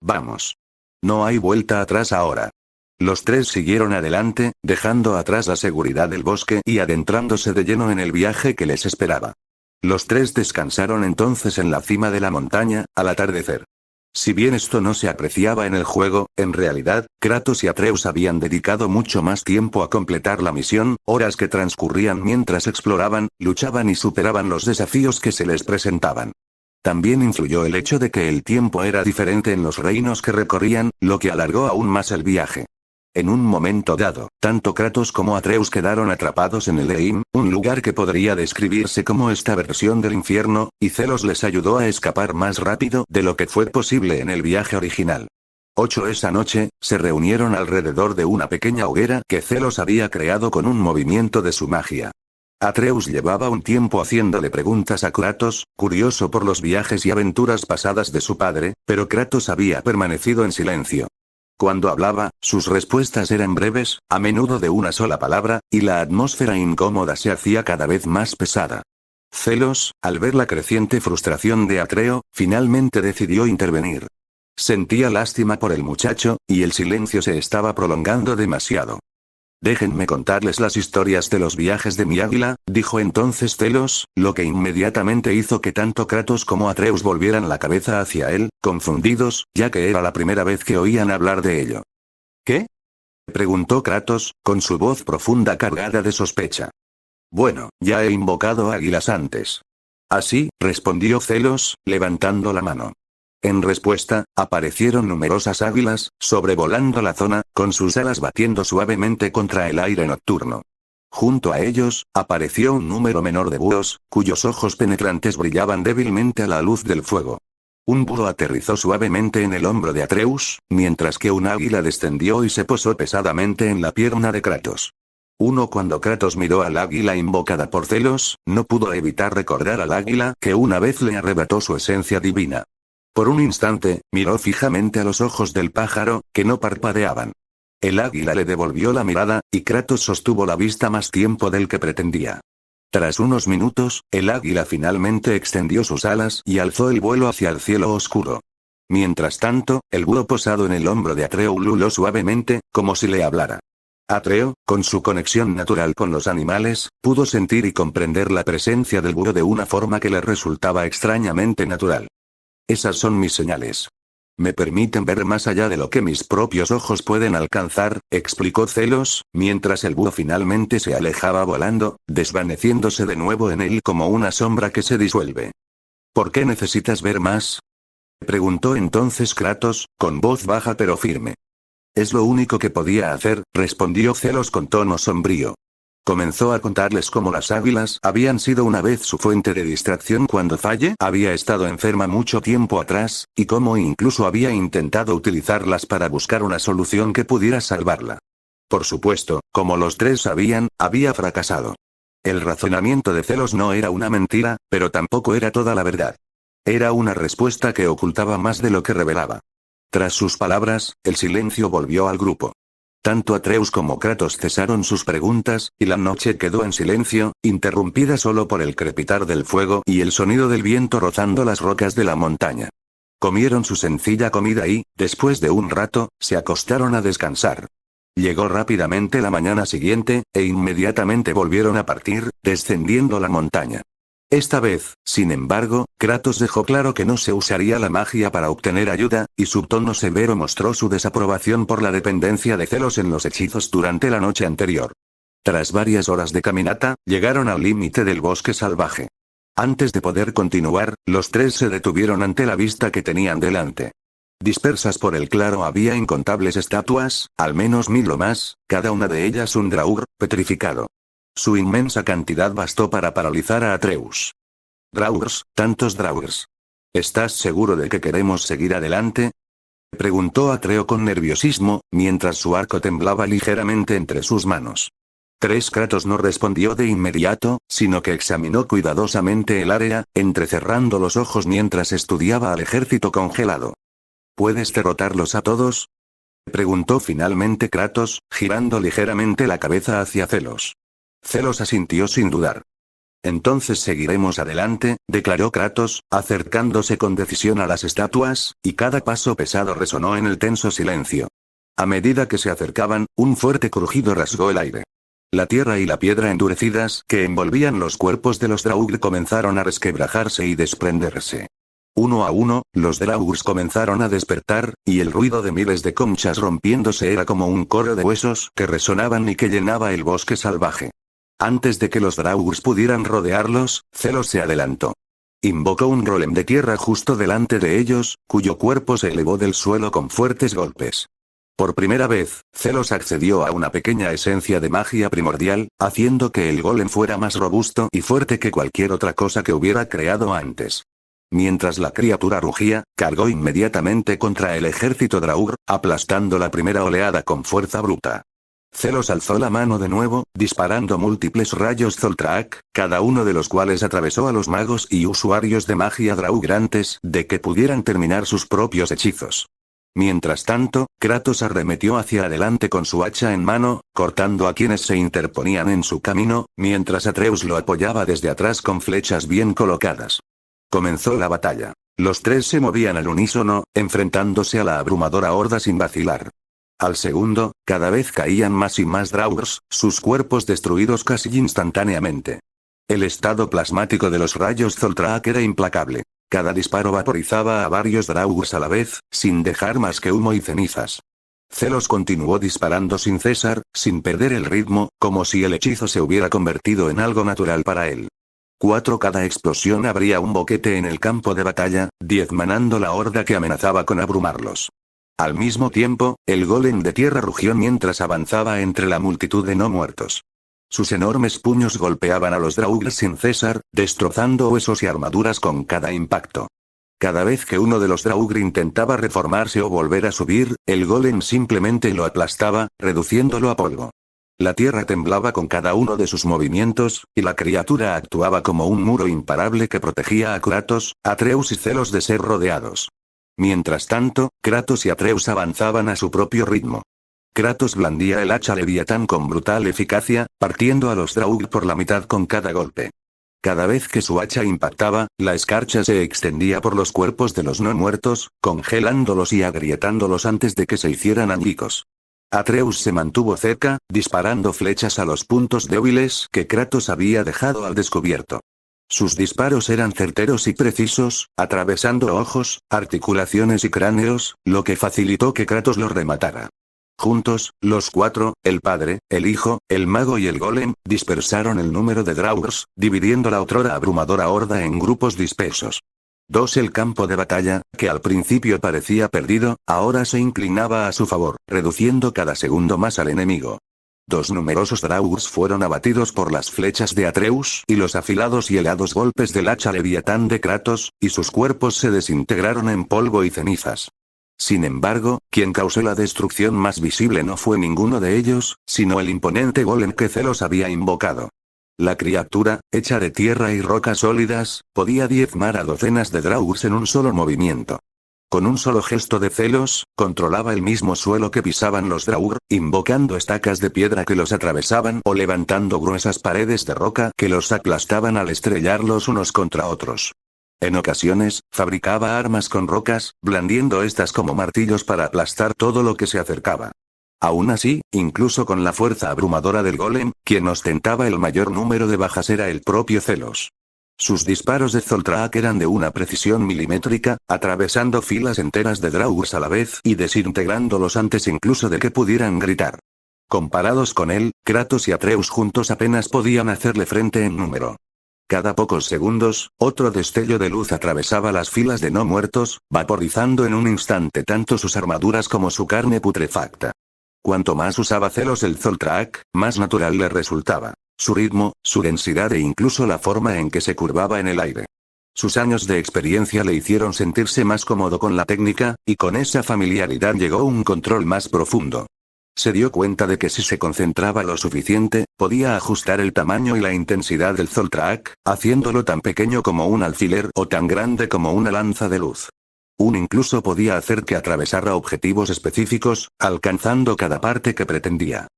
«Vamos. No hay vuelta atrás ahora». Los tres siguieron adelante, dejando atrás la seguridad del bosque y adentrándose de lleno en el viaje que les esperaba. Los tres descansaron entonces en la cima de la montaña, al atardecer. Si bien esto no se apreciaba en el juego, en realidad, Kratos y Atreus habían dedicado mucho más tiempo a completar la misión, horas que transcurrían mientras exploraban, luchaban y superaban los desafíos que se les presentaban. También influyó el hecho de que el tiempo era diferente en los reinos que recorrían, lo que alargó aún más el viaje. En un momento dado, tanto Kratos como Atreus quedaron atrapados en el Eim, un lugar que podría describirse como esta versión del infierno, y Zelos les ayudó a escapar más rápido de lo que fue posible en el viaje original. Esa noche, se reunieron alrededor de una pequeña hoguera que Zelos había creado con un movimiento de su magia. Atreus llevaba un tiempo haciéndole preguntas a Kratos, curioso por los viajes y aventuras pasadas de su padre, pero Kratos había permanecido en silencio. Cuando hablaba, sus respuestas eran breves, a menudo de una sola palabra, y la atmósfera incómoda se hacía cada vez más pesada. Zelos, al ver la creciente frustración de Atreo, finalmente decidió intervenir. Sentía lástima por el muchacho, y el silencio se estaba prolongando demasiado. «Déjenme contarles las historias de los viajes de mi águila», dijo entonces Zelos, lo que inmediatamente hizo que tanto Kratos como Atreus volvieran la cabeza hacia él, confundidos, ya que era la primera vez que oían hablar de ello. «¿Qué?». Preguntó Kratos, con su voz profunda cargada de sospecha. Bueno, ya he invocado águilas antes. Así, respondió Zelos, levantando la mano. En respuesta, aparecieron numerosas águilas, sobrevolando la zona, con sus alas batiendo suavemente contra el aire nocturno. Junto a ellos, apareció un número menor de búhos, cuyos ojos penetrantes brillaban débilmente a la luz del fuego. Un búho aterrizó suavemente en el hombro de Atreus, mientras que un águila descendió y se posó pesadamente en la pierna de Kratos. Cuando Kratos miró al águila invocada por Zelos, no pudo evitar recordar al águila que una vez le arrebató su esencia divina. Por un instante, miró fijamente a los ojos del pájaro, que no parpadeaban. El águila le devolvió la mirada, y Kratos sostuvo la vista más tiempo del que pretendía. Tras unos minutos, el águila finalmente extendió sus alas y alzó el vuelo hacia el cielo oscuro. Mientras tanto, el búho posado en el hombro de Atreo ululó suavemente, como si le hablara. Atreo, con su conexión natural con los animales, pudo sentir y comprender la presencia del búho de una forma que le resultaba extrañamente natural. Esas son mis señales. Me permiten ver más allá de lo que mis propios ojos pueden alcanzar, explicó Zelos, mientras el búho finalmente se alejaba volando, desvaneciéndose de nuevo en él como una sombra que se disuelve. ¿Por qué necesitas ver más? Preguntó entonces Kratos, con voz baja pero firme. Es lo único que podía hacer, respondió Zelos con tono sombrío. Comenzó a contarles cómo las águilas habían sido una vez su fuente de distracción cuando Falle había estado enferma mucho tiempo atrás, y cómo incluso había intentado utilizarlas para buscar una solución que pudiera salvarla. Por supuesto, como los tres sabían, había fracasado. El razonamiento de Zelos no era una mentira, pero tampoco era toda la verdad. Era una respuesta que ocultaba más de lo que revelaba. Tras sus palabras, el silencio volvió al grupo. Tanto Atreus como Kratos cesaron sus preguntas, y la noche quedó en silencio, interrumpida solo por el crepitar del fuego y el sonido del viento rozando las rocas de la montaña. Comieron su sencilla comida y, después de un rato, se acostaron a descansar. Llegó rápidamente la mañana siguiente, e inmediatamente volvieron a partir, descendiendo la montaña. Esta vez, sin embargo, Kratos dejó claro que no se usaría la magia para obtener ayuda, y su tono severo mostró su desaprobación por la dependencia de Zelos en los hechizos durante la noche anterior. Tras varias horas de caminata, llegaron al límite del bosque salvaje. Antes de poder continuar, los tres se detuvieron ante la vista que tenían delante. Dispersas por el claro había incontables estatuas, al menos 1000 o más, cada una de ellas un draugr, petrificado. Su inmensa cantidad bastó para paralizar a Atreus. Draugrs, tantos draugrs. ¿Estás seguro de que queremos seguir adelante? Preguntó Atreo con nerviosismo, mientras su arco temblaba ligeramente entre sus manos. Kratos no respondió de inmediato, sino que examinó cuidadosamente el área, entrecerrando los ojos mientras estudiaba al ejército congelado. ¿Puedes derrotarlos a todos? Preguntó finalmente Kratos, girando ligeramente la cabeza hacia Zelos. Zelos asintió sin dudar. Entonces seguiremos adelante, declaró Kratos, acercándose con decisión a las estatuas, y cada paso pesado resonó en el tenso silencio. A medida que se acercaban, un fuerte crujido rasgó el aire. La tierra y la piedra endurecidas que envolvían los cuerpos de los draugr comenzaron a resquebrajarse y desprenderse. Uno a uno, los draugrs comenzaron a despertar, y el ruido de miles de conchas rompiéndose era como un coro de huesos que resonaban y que llenaba el bosque salvaje. Antes de que los draugrs pudieran rodearlos, Zelos se adelantó. Invocó un golem de tierra justo delante de ellos, cuyo cuerpo se elevó del suelo con fuertes golpes. Por primera vez, Zelos accedió a una pequeña esencia de magia primordial, haciendo que el golem fuera más robusto y fuerte que cualquier otra cosa que hubiera creado antes. Mientras la criatura rugía, cargó inmediatamente contra el ejército draugr, aplastando la primera oleada con fuerza bruta. Zelos alzó la mano de nuevo, disparando múltiples rayos Zoltrak, cada uno de los cuales atravesó a los magos y usuarios de magia draugr antes de que pudieran terminar sus propios hechizos. Mientras tanto, Kratos arremetió hacia adelante con su hacha en mano, cortando a quienes se interponían en su camino, mientras Atreus lo apoyaba desde atrás con flechas bien colocadas. Comenzó la batalla. Los tres se movían al unísono, enfrentándose a la abrumadora horda sin vacilar. Al segundo, cada vez caían más y más draugrs, sus cuerpos destruidos casi instantáneamente. El estado plasmático de los rayos Zoltrak era implacable. Cada disparo vaporizaba a varios draugrs a la vez, sin dejar más que humo y cenizas. Zelos continuó disparando sin cesar, sin perder el ritmo, como si el hechizo se hubiera convertido en algo natural para él. 4. Cada explosión abría un boquete en el campo de batalla, diezmanando la horda que amenazaba con abrumarlos. Al mismo tiempo, el golem de tierra rugió mientras avanzaba entre la multitud de no muertos. Sus enormes puños golpeaban a los Draugr sin cesar, destrozando huesos y armaduras con cada impacto. Cada vez que uno de los Draugr intentaba reformarse o volver a subir, el golem simplemente lo aplastaba, reduciéndolo a polvo. La tierra temblaba con cada uno de sus movimientos, y la criatura actuaba como un muro imparable que protegía a Kratos, Atreus y Zelos de ser rodeados. Mientras tanto, Kratos y Atreus avanzaban a su propio ritmo. Kratos blandía el hacha Leviatán con brutal eficacia, partiendo a los Draugr por la mitad con cada golpe. Cada vez que su hacha impactaba, la escarcha se extendía por los cuerpos de los no muertos, congelándolos y agrietándolos antes de que se hicieran añicos. Atreus se mantuvo cerca, disparando flechas a los puntos débiles que Kratos había dejado al descubierto. Sus disparos eran certeros y precisos, atravesando ojos, articulaciones y cráneos, lo que facilitó que Kratos los rematara. Juntos, los 4, el padre, el hijo, el mago y el golem, dispersaron el número de Draugrs, dividiendo la otrora abrumadora horda en grupos dispersos. 2. El campo de batalla, que al principio parecía perdido, ahora se inclinaba a su favor, reduciendo cada segundo más al enemigo. 2 numerosos Draugrs fueron abatidos por las flechas de Atreus y los afilados y helados golpes del hacha Leviatán de Kratos, y sus cuerpos se desintegraron en polvo y cenizas. Sin embargo, quien causó la destrucción más visible no fue ninguno de ellos, sino el imponente golem que Zelos había invocado. La criatura, hecha de tierra y rocas sólidas, podía diezmar a docenas de Draugrs en un solo movimiento. Con un solo gesto de Zelos, controlaba el mismo suelo que pisaban los Draugr, invocando estacas de piedra que los atravesaban o levantando gruesas paredes de roca que los aplastaban al estrellarlos unos contra otros. En ocasiones, fabricaba armas con rocas, blandiendo estas como martillos para aplastar todo lo que se acercaba. Aún así, incluso con la fuerza abrumadora del golem, quien ostentaba el mayor número de bajas era el propio Zelos. Sus disparos de Zoltraak eran de una precisión milimétrica, atravesando filas enteras de Draugrs a la vez y desintegrándolos antes incluso de que pudieran gritar. Comparados con él, Kratos y Atreus juntos apenas podían hacerle frente en número. Cada pocos segundos, otro destello de luz atravesaba las filas de no muertos, vaporizando en un instante tanto sus armaduras como su carne putrefacta. Cuanto más usaba Zelos el Zoltraak, más natural le resultaba. Su ritmo, su densidad e incluso la forma en que se curvaba en el aire. Sus años de experiencia le hicieron sentirse más cómodo con la técnica, y con esa familiaridad llegó un control más profundo. Se dio cuenta de que si se concentraba lo suficiente, podía ajustar el tamaño y la intensidad del Zoltraak, haciéndolo tan pequeño como un alfiler o tan grande como una lanza de luz. Incluso podía hacer que atravesara objetivos específicos, alcanzando cada parte que pretendía.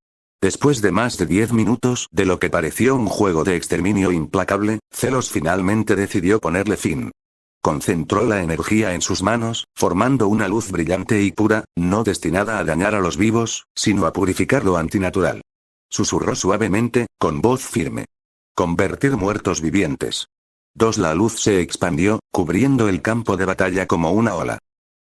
Después de más de 10 minutos de lo que pareció un juego de exterminio implacable, Zelos finalmente decidió ponerle fin. Concentró la energía en sus manos, formando una luz brillante y pura, no destinada a dañar a los vivos, sino a purificar lo antinatural. Susurró suavemente, con voz firme. Convertir muertos vivientes. 2. La luz se expandió, cubriendo el campo de batalla como una ola.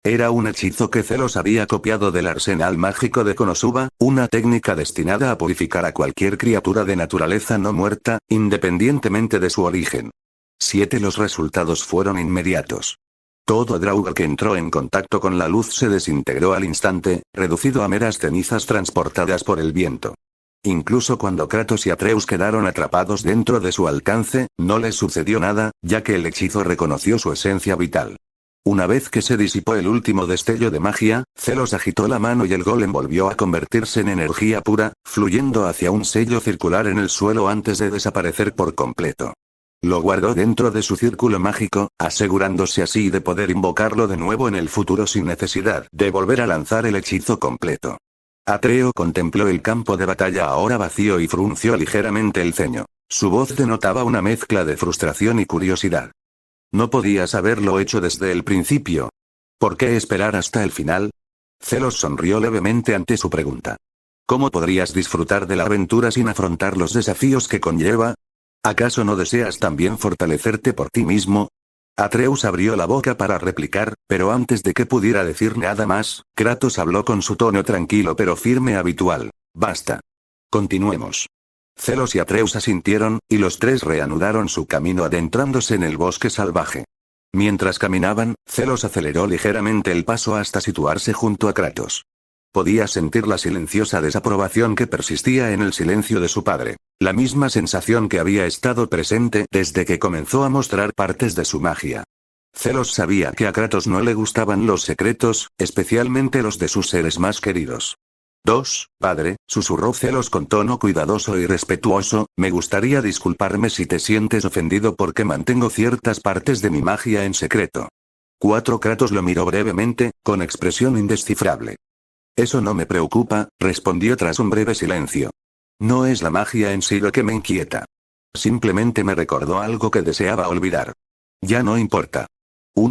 Era un hechizo que Zelos había copiado del arsenal mágico de Konosuba, una técnica destinada a purificar a cualquier criatura de naturaleza no muerta, independientemente de su origen. 7. Los resultados fueron inmediatos. Todo Draugr que entró en contacto con la luz se desintegró al instante, reducido a meras cenizas transportadas por el viento. Incluso cuando Kratos y Atreus quedaron atrapados dentro de su alcance, no les sucedió nada, ya que el hechizo reconoció su esencia vital. Una vez que se disipó el último destello de magia, Zelos agitó la mano y el golem volvió a convertirse en energía pura, fluyendo hacia un sello circular en el suelo antes de desaparecer por completo. Lo guardó dentro de su círculo mágico, asegurándose así de poder invocarlo de nuevo en el futuro sin necesidad de volver a lanzar el hechizo completo. Atreo contempló el campo de batalla ahora vacío y frunció ligeramente el ceño. Su voz denotaba una mezcla de frustración y curiosidad. ¿No podías haberlo hecho desde el principio? ¿Por qué esperar hasta el final? Zelos sonrió levemente ante su pregunta. ¿Cómo podrías disfrutar de la aventura sin afrontar los desafíos que conlleva? ¿Acaso no deseas también fortalecerte por ti mismo? Atreus abrió la boca para replicar, pero antes de que pudiera decir nada más, Kratos habló con su tono tranquilo pero firme habitual. Basta. Continuemos. Zelos y Atreus asintieron, y los tres reanudaron su camino adentrándose en el bosque salvaje. Mientras caminaban, Zelos aceleró ligeramente el paso hasta situarse junto a Kratos. Podía sentir la silenciosa desaprobación que persistía en el silencio de su padre. La misma sensación que había estado presente desde que comenzó a mostrar partes de su magia. Zelos sabía que a Kratos no le gustaban los secretos, especialmente los de sus seres más queridos. Padre, susurró Zelos con tono cuidadoso y respetuoso, me gustaría disculparme si te sientes ofendido porque mantengo ciertas partes de mi magia en secreto. Kratos lo miró brevemente, con expresión indescifrable. Eso no me preocupa, respondió tras un breve silencio. No es la magia en sí lo que me inquieta. Simplemente me recordó algo que deseaba olvidar. Ya no importa.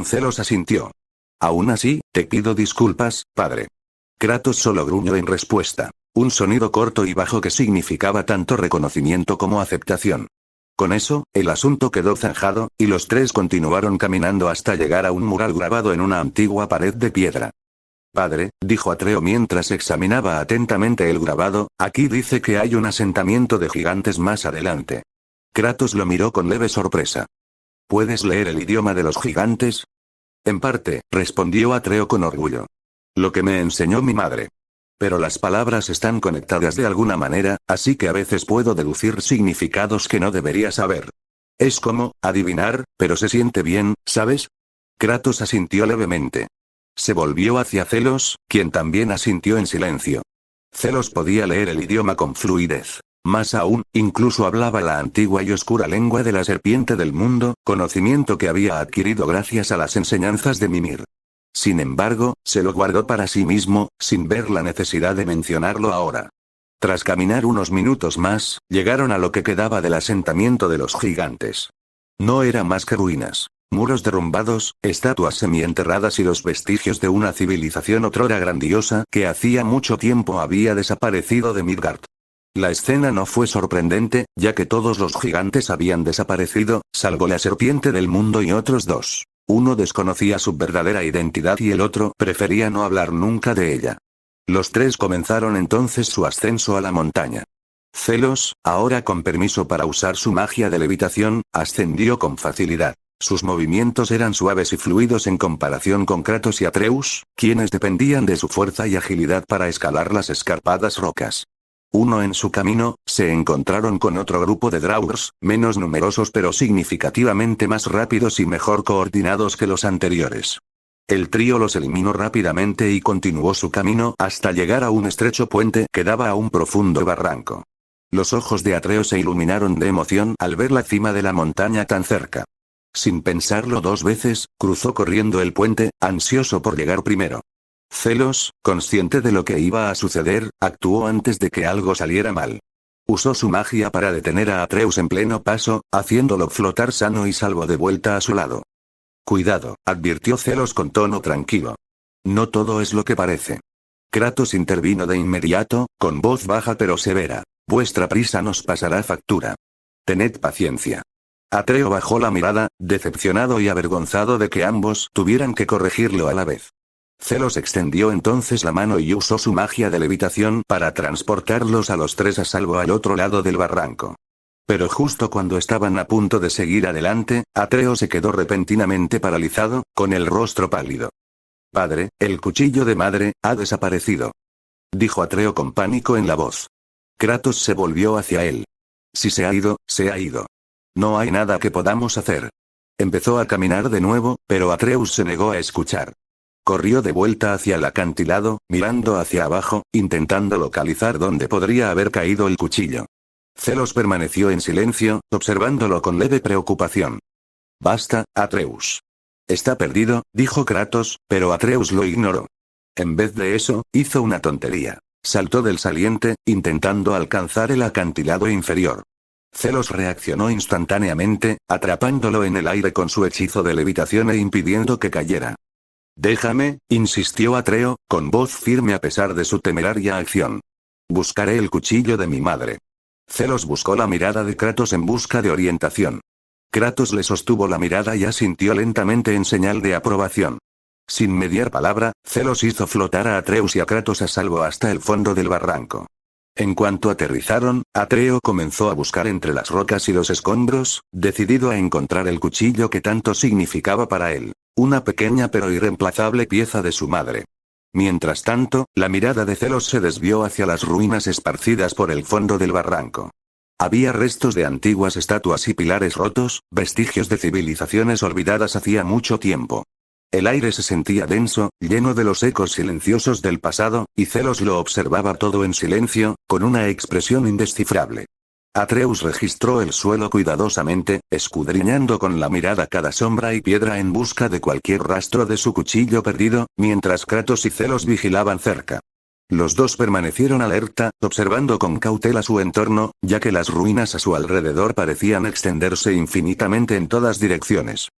Zelos asintió. Aún así, te pido disculpas, padre. Kratos solo gruñó en respuesta. Un sonido corto y bajo que significaba tanto reconocimiento como aceptación. Con eso, el asunto quedó zanjado, y los tres continuaron caminando hasta llegar a un mural grabado en una antigua pared de piedra. Padre, dijo Atreo mientras examinaba atentamente el grabado, aquí dice que hay un asentamiento de gigantes más adelante. Kratos lo miró con leve sorpresa. ¿Puedes leer el idioma de los gigantes? En parte, respondió Atreo con orgullo. Lo que me enseñó mi madre. Pero las palabras están conectadas de alguna manera, así que a veces puedo deducir significados que no debería saber. Es como, adivinar, pero se siente bien, ¿sabes? Kratos asintió levemente. Se volvió hacia Zelos, quien también asintió en silencio. Zelos podía leer el idioma con fluidez. Más aún, incluso hablaba la antigua y oscura lengua de la serpiente del mundo, conocimiento que había adquirido gracias a las enseñanzas de Mimir. Sin embargo, se lo guardó para sí mismo, sin ver la necesidad de mencionarlo ahora. Tras caminar unos minutos más, llegaron a lo que quedaba del asentamiento de los gigantes. No era más que ruinas. Muros derrumbados, estatuas semienterradas y los vestigios de una civilización otrora grandiosa que hacía mucho tiempo había desaparecido de Midgard. La escena no fue sorprendente, ya que todos los gigantes habían desaparecido, salvo la serpiente del mundo y otros dos. Uno desconocía su verdadera identidad y el otro prefería no hablar nunca de ella. Los tres comenzaron entonces su ascenso a la montaña. Zelos, ahora con permiso para usar su magia de levitación, ascendió con facilidad. Sus movimientos eran suaves y fluidos en comparación con Kratos y Atreus, quienes dependían de su fuerza y agilidad para escalar las escarpadas rocas. En su camino, se encontraron con otro grupo de Draugrs, menos numerosos pero significativamente más rápidos y mejor coordinados que los anteriores. El trío los eliminó rápidamente y continuó su camino hasta llegar a un estrecho puente que daba a un profundo barranco. Los ojos de Atreo se iluminaron de emoción al ver la cima de la montaña tan cerca. Sin pensarlo dos veces, cruzó corriendo el puente, ansioso por llegar primero. Zelos, consciente de lo que iba a suceder, actuó antes de que algo saliera mal. Usó su magia para detener a Atreus en pleno paso, haciéndolo flotar sano y salvo de vuelta a su lado. Cuidado, advirtió Zelos con tono tranquilo. No todo es lo que parece. Kratos intervino de inmediato, con voz baja pero severa. Vuestra prisa nos pasará factura. Tened paciencia. Atreo bajó la mirada, decepcionado y avergonzado de que ambos tuvieran que corregirlo a la vez. Zelos extendió entonces la mano y usó su magia de levitación para transportarlos a los tres a salvo al otro lado del barranco. Pero justo cuando estaban a punto de seguir adelante, Atreo se quedó repentinamente paralizado, con el rostro pálido. Padre, el cuchillo de madre, ha desaparecido. Dijo Atreo con pánico en la voz. Kratos se volvió hacia él. Si se ha ido, se ha ido. No hay nada que podamos hacer. Empezó a caminar de nuevo, pero Atreus se negó a escuchar. Corrió de vuelta hacia el acantilado, mirando hacia abajo, intentando localizar dónde podría haber caído el cuchillo. Zelos permaneció en silencio, observándolo con leve preocupación. Basta, Atreus. Está perdido, dijo Kratos, pero Atreus lo ignoró. En vez de eso, hizo una tontería. Saltó del saliente, intentando alcanzar el acantilado inferior. Zelos reaccionó instantáneamente, atrapándolo en el aire con su hechizo de levitación e impidiendo que cayera. Déjame, insistió Atreo, con voz firme a pesar de su temeraria acción. Buscaré el cuchillo de mi madre. Zelos buscó la mirada de Kratos en busca de orientación. Kratos le sostuvo la mirada y asintió lentamente en señal de aprobación. Sin mediar palabra, Zelos hizo flotar a Atreus y a Kratos a salvo hasta el fondo del barranco. En cuanto aterrizaron, Atreo comenzó a buscar entre las rocas y los escombros, decidido a encontrar el cuchillo que tanto significaba para él, una pequeña pero irreemplazable pieza de su madre. Mientras tanto, la mirada de Zelos se desvió hacia las ruinas esparcidas por el fondo del barranco. Había restos de antiguas estatuas y pilares rotos, vestigios de civilizaciones olvidadas hacía mucho tiempo. El aire se sentía denso, lleno de los ecos silenciosos del pasado, y Zelos lo observaba todo en silencio, con una expresión indescifrable. Atreus registró el suelo cuidadosamente, escudriñando con la mirada cada sombra y piedra en busca de cualquier rastro de su cuchillo perdido, mientras Kratos y Zelos vigilaban cerca. Los dos permanecieron alerta, observando con cautela su entorno, ya que las ruinas a su alrededor parecían extenderse infinitamente en todas direcciones.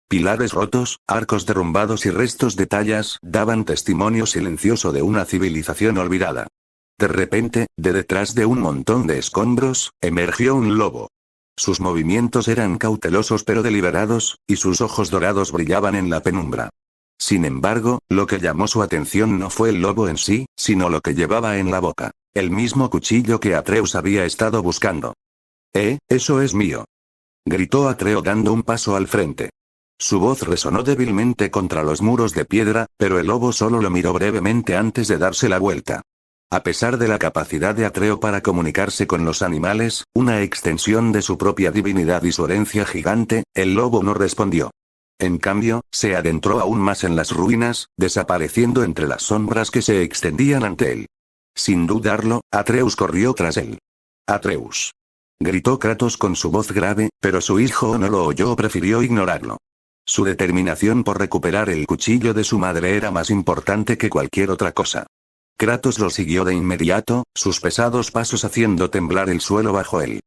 Pilares rotos, arcos derrumbados y restos de tallas daban testimonio silencioso de una civilización olvidada. De repente, de detrás de un montón de escombros, emergió un lobo. Sus movimientos eran cautelosos pero deliberados, y sus ojos dorados brillaban en la penumbra. Sin embargo, lo que llamó su atención no fue el lobo en sí, sino lo que llevaba en la boca, el mismo cuchillo que Atreus había estado buscando. Eso es mío!, gritó Atreo dando un paso al frente. Su voz resonó débilmente contra los muros de piedra, pero el lobo solo lo miró brevemente antes de darse la vuelta. A pesar de la capacidad de Atreo para comunicarse con los animales, una extensión de su propia divinidad y su herencia gigante, el lobo no respondió. En cambio, se adentró aún más en las ruinas, desapareciendo entre las sombras que se extendían ante él. Sin dudarlo, Atreus corrió tras él. «¡Atreus!», gritó Kratos con su voz grave, pero su hijo no lo oyó o prefirió ignorarlo. Su determinación por recuperar el cuchillo de su madre era más importante que cualquier otra cosa. Kratos lo siguió de inmediato, sus pesados pasos haciendo temblar el suelo bajo él.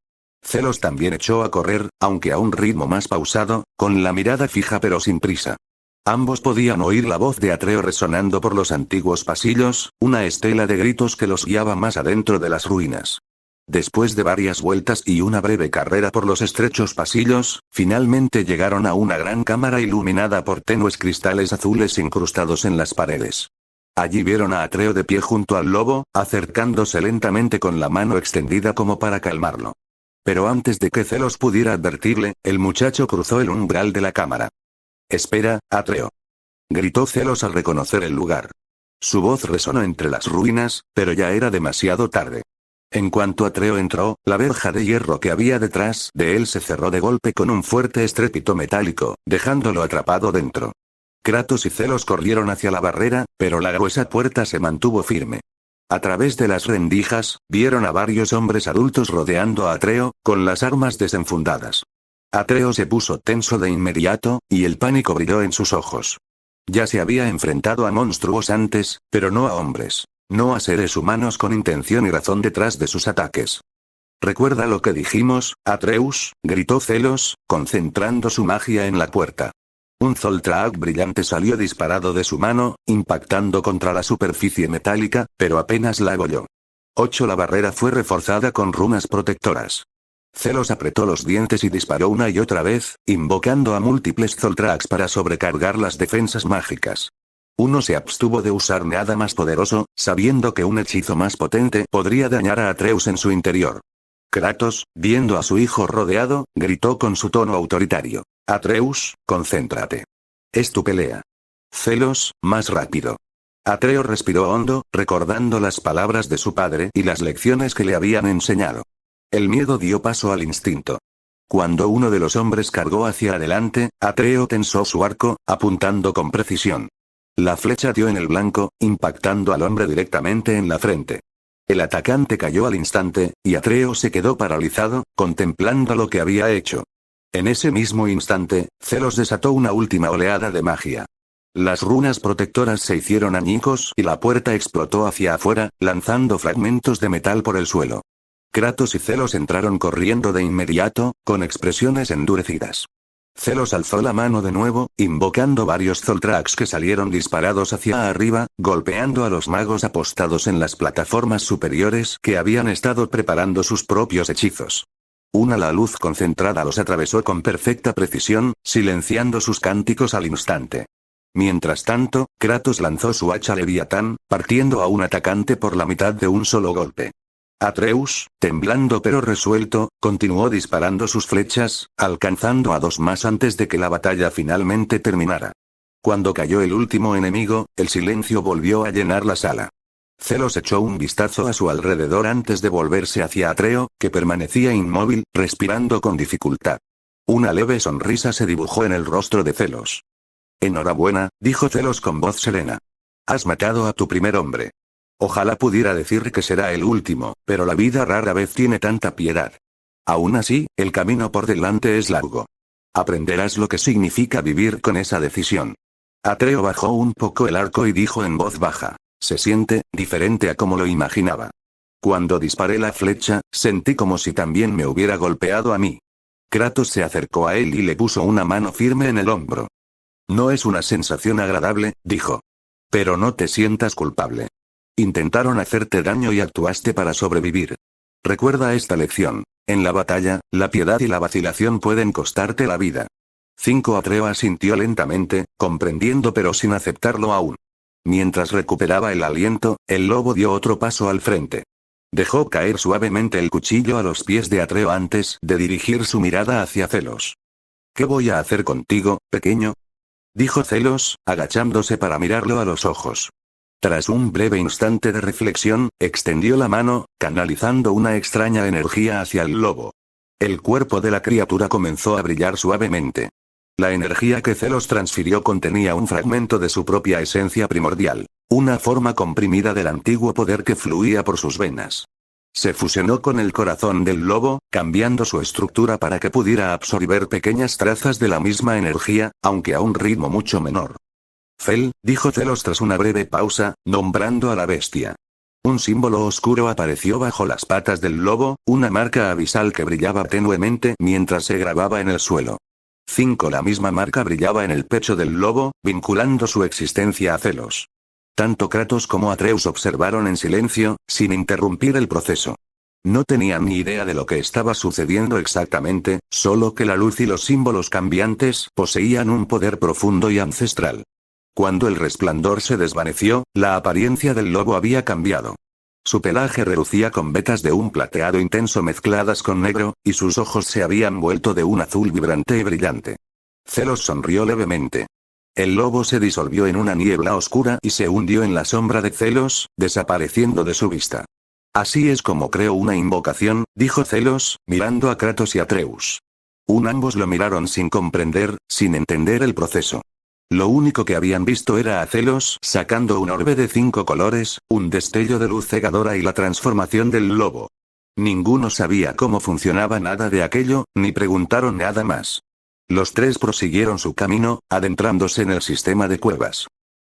Zelos también echó a correr, aunque a un ritmo más pausado, con la mirada fija pero sin prisa. Ambos podían oír la voz de Atreo resonando por los antiguos pasillos, una estela de gritos que los guiaba más adentro de las ruinas. Después de varias vueltas y una breve carrera por los estrechos pasillos, finalmente llegaron a una gran cámara iluminada por tenues cristales azules incrustados en las paredes. Allí vieron a Atreo de pie junto al lobo, acercándose lentamente con la mano extendida como para calmarlo. Pero antes de que Zelos pudiera advertirle, el muchacho cruzó el umbral de la cámara. «Espera, Atreo», gritó Zelos al reconocer el lugar. Su voz resonó entre las ruinas, pero ya era demasiado tarde. En cuanto Atreo entró, la verja de hierro que había detrás de él se cerró de golpe con un fuerte estrépito metálico, dejándolo atrapado dentro. Kratos y Zelos corrieron hacia la barrera, pero la gruesa puerta se mantuvo firme. A través de las rendijas, vieron a varios hombres adultos rodeando a Atreo, con las armas desenfundadas. Atreo se puso tenso de inmediato, y el pánico brilló en sus ojos. Ya se había enfrentado a monstruos antes, pero no a hombres. No a seres humanos con intención y razón detrás de sus ataques. «¿Recuerda lo que dijimos, Atreus?», gritó Zelos, concentrando su magia en la puerta. Un Zoltraak brillante salió disparado de su mano, impactando contra la superficie metálica, pero apenas la abolló. La barrera fue reforzada con runas protectoras. Zelos apretó los dientes y disparó una y otra vez, invocando a múltiples Zoltraaks para sobrecargar las defensas mágicas. Uno se abstuvo de usar nada más poderoso, sabiendo que un hechizo más potente podría dañar a Atreus en su interior. Kratos, viendo a su hijo rodeado, gritó con su tono autoritario. «Atreus, concéntrate. Es tu pelea. Zelos, más rápido». Atreo respiró hondo, recordando las palabras de su padre y las lecciones que le habían enseñado. El miedo dio paso al instinto. Cuando uno de los hombres cargó hacia adelante, Atreo tensó su arco, apuntando con precisión. La flecha dio en el blanco, impactando al hombre directamente en la frente. El atacante cayó al instante, y Atreo se quedó paralizado, contemplando lo que había hecho. En ese mismo instante, Zelos desató una última oleada de magia. Las runas protectoras se hicieron añicos y la puerta explotó hacia afuera, lanzando fragmentos de metal por el suelo. Kratos y Zelos entraron corriendo de inmediato, con expresiones endurecidas. Zelos alzó la mano de nuevo, invocando varios Zoltraaks que salieron disparados hacia arriba, golpeando a los magos apostados en las plataformas superiores que habían estado preparando sus propios hechizos. La luz concentrada los atravesó con perfecta precisión, silenciando sus cánticos al instante. Mientras tanto, Kratos lanzó su hacha Leviatán, partiendo a un atacante por la mitad de un solo golpe. Atreus, temblando pero resuelto, continuó disparando sus flechas, alcanzando a dos más antes de que la batalla finalmente terminara. Cuando cayó el último enemigo, el silencio volvió a llenar la sala. Zelos echó un vistazo a su alrededor antes de volverse hacia Atreo, que permanecía inmóvil, respirando con dificultad. Una leve sonrisa se dibujó en el rostro de Zelos. «Enhorabuena», dijo Zelos con voz serena. «Has matado a tu primer hombre. Ojalá pudiera decir que será el último, pero la vida rara vez tiene tanta piedad. Aún así, el camino por delante es largo. Aprenderás lo que significa vivir con esa decisión». Atreo bajó un poco el arco y dijo en voz baja. «Se siente diferente a como lo imaginaba. Cuando disparé la flecha, sentí como si también me hubiera golpeado a mí». Kratos se acercó a él y le puso una mano firme en el hombro. «No es una sensación agradable», dijo. «Pero no te sientas culpable. Intentaron hacerte daño y actuaste para sobrevivir. Recuerda esta lección. En la batalla, la piedad y la vacilación pueden costarte la vida». Atreo asintió lentamente, comprendiendo pero sin aceptarlo aún. Mientras recuperaba el aliento, el lobo dio otro paso al frente. Dejó caer suavemente el cuchillo a los pies de Atreo antes de dirigir su mirada hacia Zelos. «¿Qué voy a hacer contigo, pequeño?», dijo Zelos, agachándose para mirarlo a los ojos. Tras un breve instante de reflexión, extendió la mano, canalizando una extraña energía hacia el lobo. El cuerpo de la criatura comenzó a brillar suavemente. La energía que Zelos transfirió contenía un fragmento de su propia esencia primordial, una forma comprimida del antiguo poder que fluía por sus venas. Se fusionó con el corazón del lobo, cambiando su estructura para que pudiera absorber pequeñas trazas de la misma energía, aunque a un ritmo mucho menor. «Fel», dijo Zelos tras una breve pausa, nombrando a la bestia. Un símbolo oscuro apareció bajo las patas del lobo, una marca abisal que brillaba tenuemente mientras se grababa en el suelo. La misma marca brillaba en el pecho del lobo, vinculando su existencia a Zelos. Tanto Kratos como Atreus observaron en silencio, sin interrumpir el proceso. No tenían ni idea de lo que estaba sucediendo exactamente, solo que la luz y los símbolos cambiantes poseían un poder profundo y ancestral. Cuando el resplandor se desvaneció, la apariencia del lobo había cambiado. Su pelaje relucía con vetas de un plateado intenso mezcladas con negro, y sus ojos se habían vuelto de un azul vibrante y brillante. Zelos sonrió levemente. El lobo se disolvió en una niebla oscura y se hundió en la sombra de Zelos, desapareciendo de su vista. «Así es como creo una invocación», dijo Zelos, mirando a Kratos y Atreus. Ambos lo miraron sin comprender, sin entender el proceso. Lo único que habían visto era a Zelos sacando un orbe de 5 colores, un destello de luz cegadora y la transformación del lobo. Ninguno sabía cómo funcionaba nada de aquello, ni preguntaron nada más. Los tres prosiguieron su camino, adentrándose en el sistema de cuevas.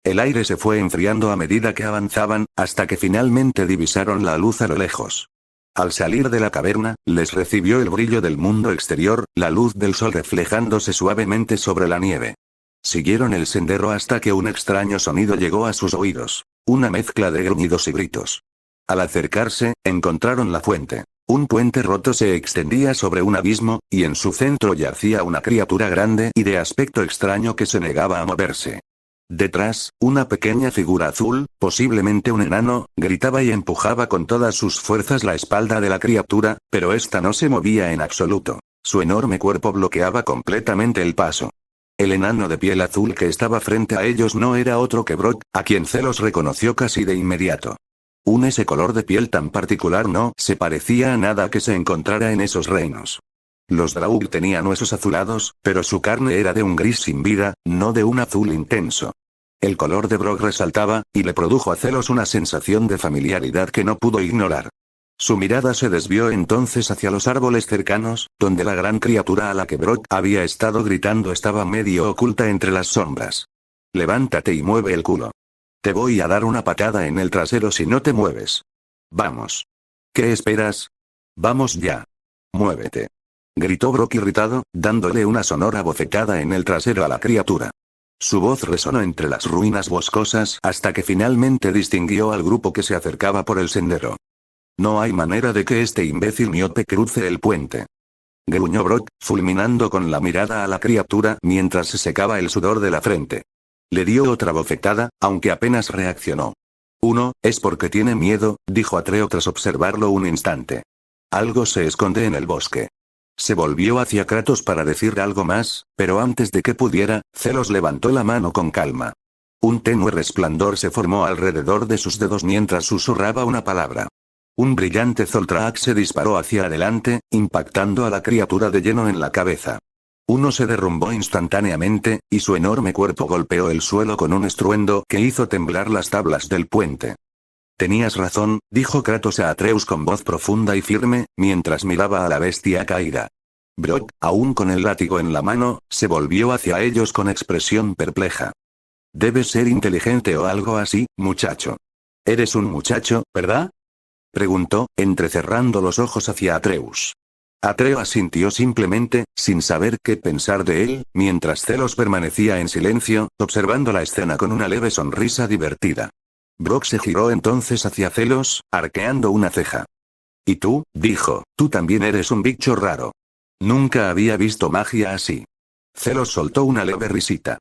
El aire se fue enfriando a medida que avanzaban, hasta que finalmente divisaron la luz a lo lejos. Al salir de la caverna, les recibió el brillo del mundo exterior, la luz del sol reflejándose suavemente sobre la nieve. Siguieron el sendero hasta que un extraño sonido llegó a sus oídos. Una mezcla de gruñidos y gritos. Al acercarse, encontraron la fuente. Un puente roto se extendía sobre un abismo, y en su centro yacía una criatura grande y de aspecto extraño que se negaba a moverse. Detrás, una pequeña figura azul, posiblemente un enano, gritaba y empujaba con todas sus fuerzas la espalda de la criatura, pero ésta no se movía en absoluto. Su enorme cuerpo bloqueaba completamente el paso. El enano de piel azul que estaba frente a ellos no era otro que Brok, a quien Zelos reconoció casi de inmediato. Ese color de piel tan particular no se parecía a nada que se encontrara en esos reinos. Los Draug tenían huesos azulados, pero su carne era de un gris sin vida, no de un azul intenso. El color de Brok resaltaba, y le produjo a Zelos una sensación de familiaridad que no pudo ignorar. Su mirada se desvió entonces hacia los árboles cercanos, donde la gran criatura a la que Brok había estado gritando estaba medio oculta entre las sombras. «Levántate y mueve el culo. Te voy a dar una patada en el trasero si no te mueves. Vamos. ¿Qué esperas? Vamos ya. Muévete», gritó Brok irritado, dándole una sonora bofetada en el trasero a la criatura. Su voz resonó entre las ruinas boscosas hasta que finalmente distinguió al grupo que se acercaba por el sendero. «No hay manera de que este imbécil miope cruce el puente. gruñó Brock, fulminando con la mirada a la criatura mientras se secaba el sudor de la frente. Le dio otra bofetada, aunque apenas reaccionó. Es porque tiene miedo, dijo Atreo tras observarlo un instante. Algo se esconde en el bosque. Se volvió hacia Kratos para decir algo más, pero antes de que pudiera, Zelos levantó la mano con calma. Un tenue resplandor se formó alrededor de sus dedos mientras susurraba una palabra. Un brillante Zoltraak se disparó hacia adelante, impactando a la criatura de lleno en la cabeza. Uno se derrumbó instantáneamente, y su enorme cuerpo golpeó el suelo con un estruendo que hizo temblar las tablas del puente. Tenías razón, dijo Kratos a Atreus con voz profunda y firme, mientras miraba a la bestia caída. Brock, aún con el látigo en la mano, se volvió hacia ellos con expresión perpleja. Debes ser inteligente o algo así, muchacho. Eres un muchacho, ¿verdad? Preguntó, entrecerrando los ojos hacia Atreus. Atreo asintió simplemente, sin saber qué pensar de él, mientras Zelos permanecía en silencio, observando la escena con una leve sonrisa divertida. Brock se giró entonces hacia Zelos, arqueando una ceja. «¿Y tú?», dijo, «tú también eres un bicho raro. Nunca había visto magia así». Zelos soltó una leve risita.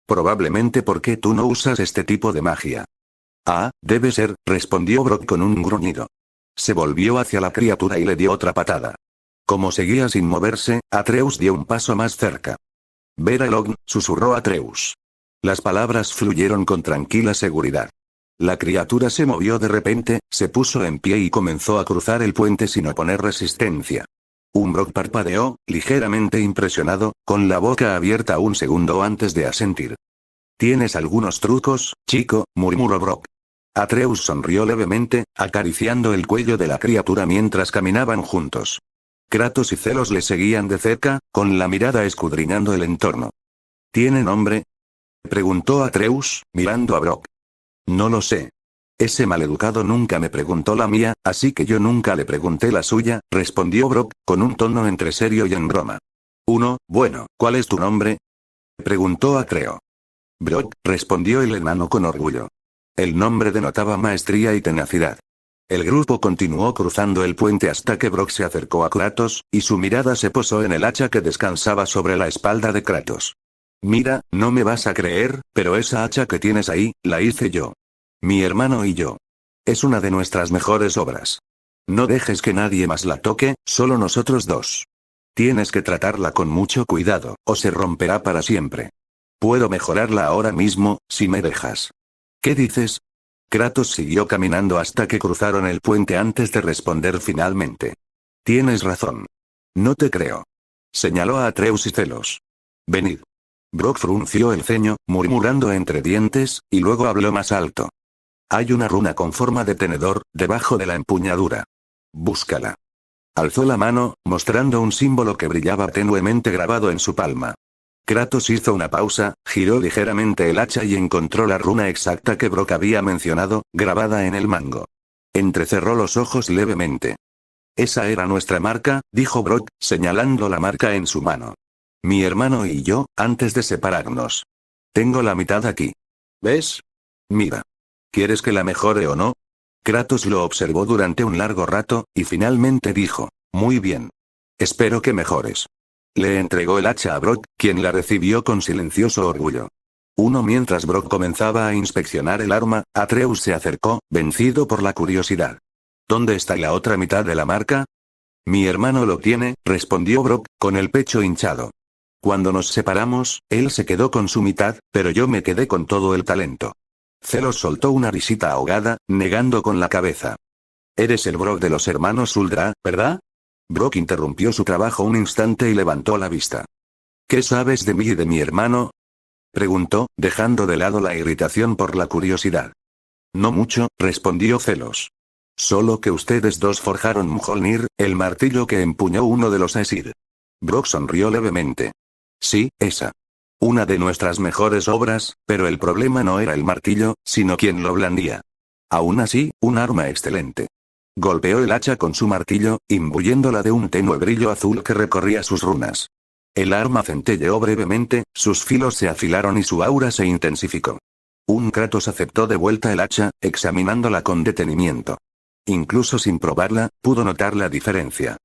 «Probablemente porque tú no usas este tipo de magia». «Ah, debe ser», respondió Brock con un gruñido. Se volvió hacia la criatura y le dio otra patada. Como seguía sin moverse, Atreus dio un paso más cerca. «Ver a Elogn», susurró Atreus. Las palabras fluyeron con tranquila seguridad. La criatura se movió de repente, se puso en pie y comenzó a cruzar el puente sin oponer resistencia. Brock parpadeó, ligeramente impresionado, con la boca abierta un segundo antes de asentir. «¿Tienes algunos trucos, chico?», murmuró Brock. Atreus sonrió levemente, acariciando el cuello de la criatura mientras caminaban juntos. Kratos y Zelos le seguían de cerca, con la mirada escudriñando el entorno. «¿Tiene nombre?», preguntó Atreus, mirando a Brock. «No lo sé. Ese maleducado nunca me preguntó la mía, así que yo nunca le pregunté la suya», respondió Brock, con un tono entre serio y en broma. «Bueno, ¿cuál es tu nombre?», preguntó Atreo. «Brock», respondió el enano con orgullo. El nombre denotaba maestría y tenacidad. El grupo continuó cruzando el puente hasta que Brock se acercó a Kratos, y su mirada se posó en el hacha que descansaba sobre la espalda de Kratos. «Mira, no me vas a creer, pero esa hacha que tienes ahí, la hice yo. Mi hermano y yo. Es una de nuestras mejores obras. No dejes que nadie más la toque, solo nosotros dos. Tienes que tratarla con mucho cuidado, o se romperá para siempre. Puedo mejorarla ahora mismo, si me dejas». «¿Qué dices?». Kratos siguió caminando hasta que cruzaron el puente antes de responder finalmente. «Tienes razón. No te creo», señaló a Atreus y Zelos. «Venid». Brock frunció el ceño, murmurando entre dientes, y luego habló más alto. «Hay una runa con forma de tenedor, debajo de la empuñadura. Búscala». Alzó la mano, mostrando un símbolo que brillaba tenuemente grabado en su palma. Kratos hizo una pausa, giró ligeramente el hacha y encontró la runa exacta que Brock había mencionado, grabada en el mango. Entrecerró los ojos levemente. «Esa era nuestra marca», dijo Brock, señalando la marca en su mano. «Mi hermano y yo, antes de separarnos. Tengo la mitad aquí. ¿Ves? Mira. ¿Quieres que la mejore o no?». Kratos lo observó durante un largo rato, y finalmente dijo: «Muy bien. Espero que mejores». Le entregó el hacha a Brock, quien la recibió con silencioso orgullo. Mientras Brock comenzaba a inspeccionar el arma, Atreus se acercó, vencido por la curiosidad. «¿Dónde está la otra mitad de la marca?». «Mi hermano lo tiene», respondió Brock, con el pecho hinchado. «Cuando nos separamos, él se quedó con su mitad, pero yo me quedé con todo el talento». Zelos soltó una risita ahogada, negando con la cabeza. «Eres el Brock de los hermanos Uldra, ¿verdad?». Brock interrumpió su trabajo un instante y levantó la vista. «¿Qué sabes de mí y de mi hermano?», preguntó, dejando de lado la irritación por la curiosidad. «No mucho», respondió Zelos. «Solo que ustedes dos forjaron Mjolnir, el martillo que empuñó uno de los Aesir». Brock sonrió levemente. «Sí, esa. Una de nuestras mejores obras, pero el problema no era el martillo, sino quien lo blandía. Aún así, un arma excelente». Golpeó el hacha con su martillo, imbuyéndola de un tenue brillo azul que recorría sus runas. El arma centelleó brevemente, sus filos se afilaron y su aura se intensificó. Kratos aceptó de vuelta el hacha, examinándola con detenimiento. Incluso sin probarla, pudo notar la diferencia.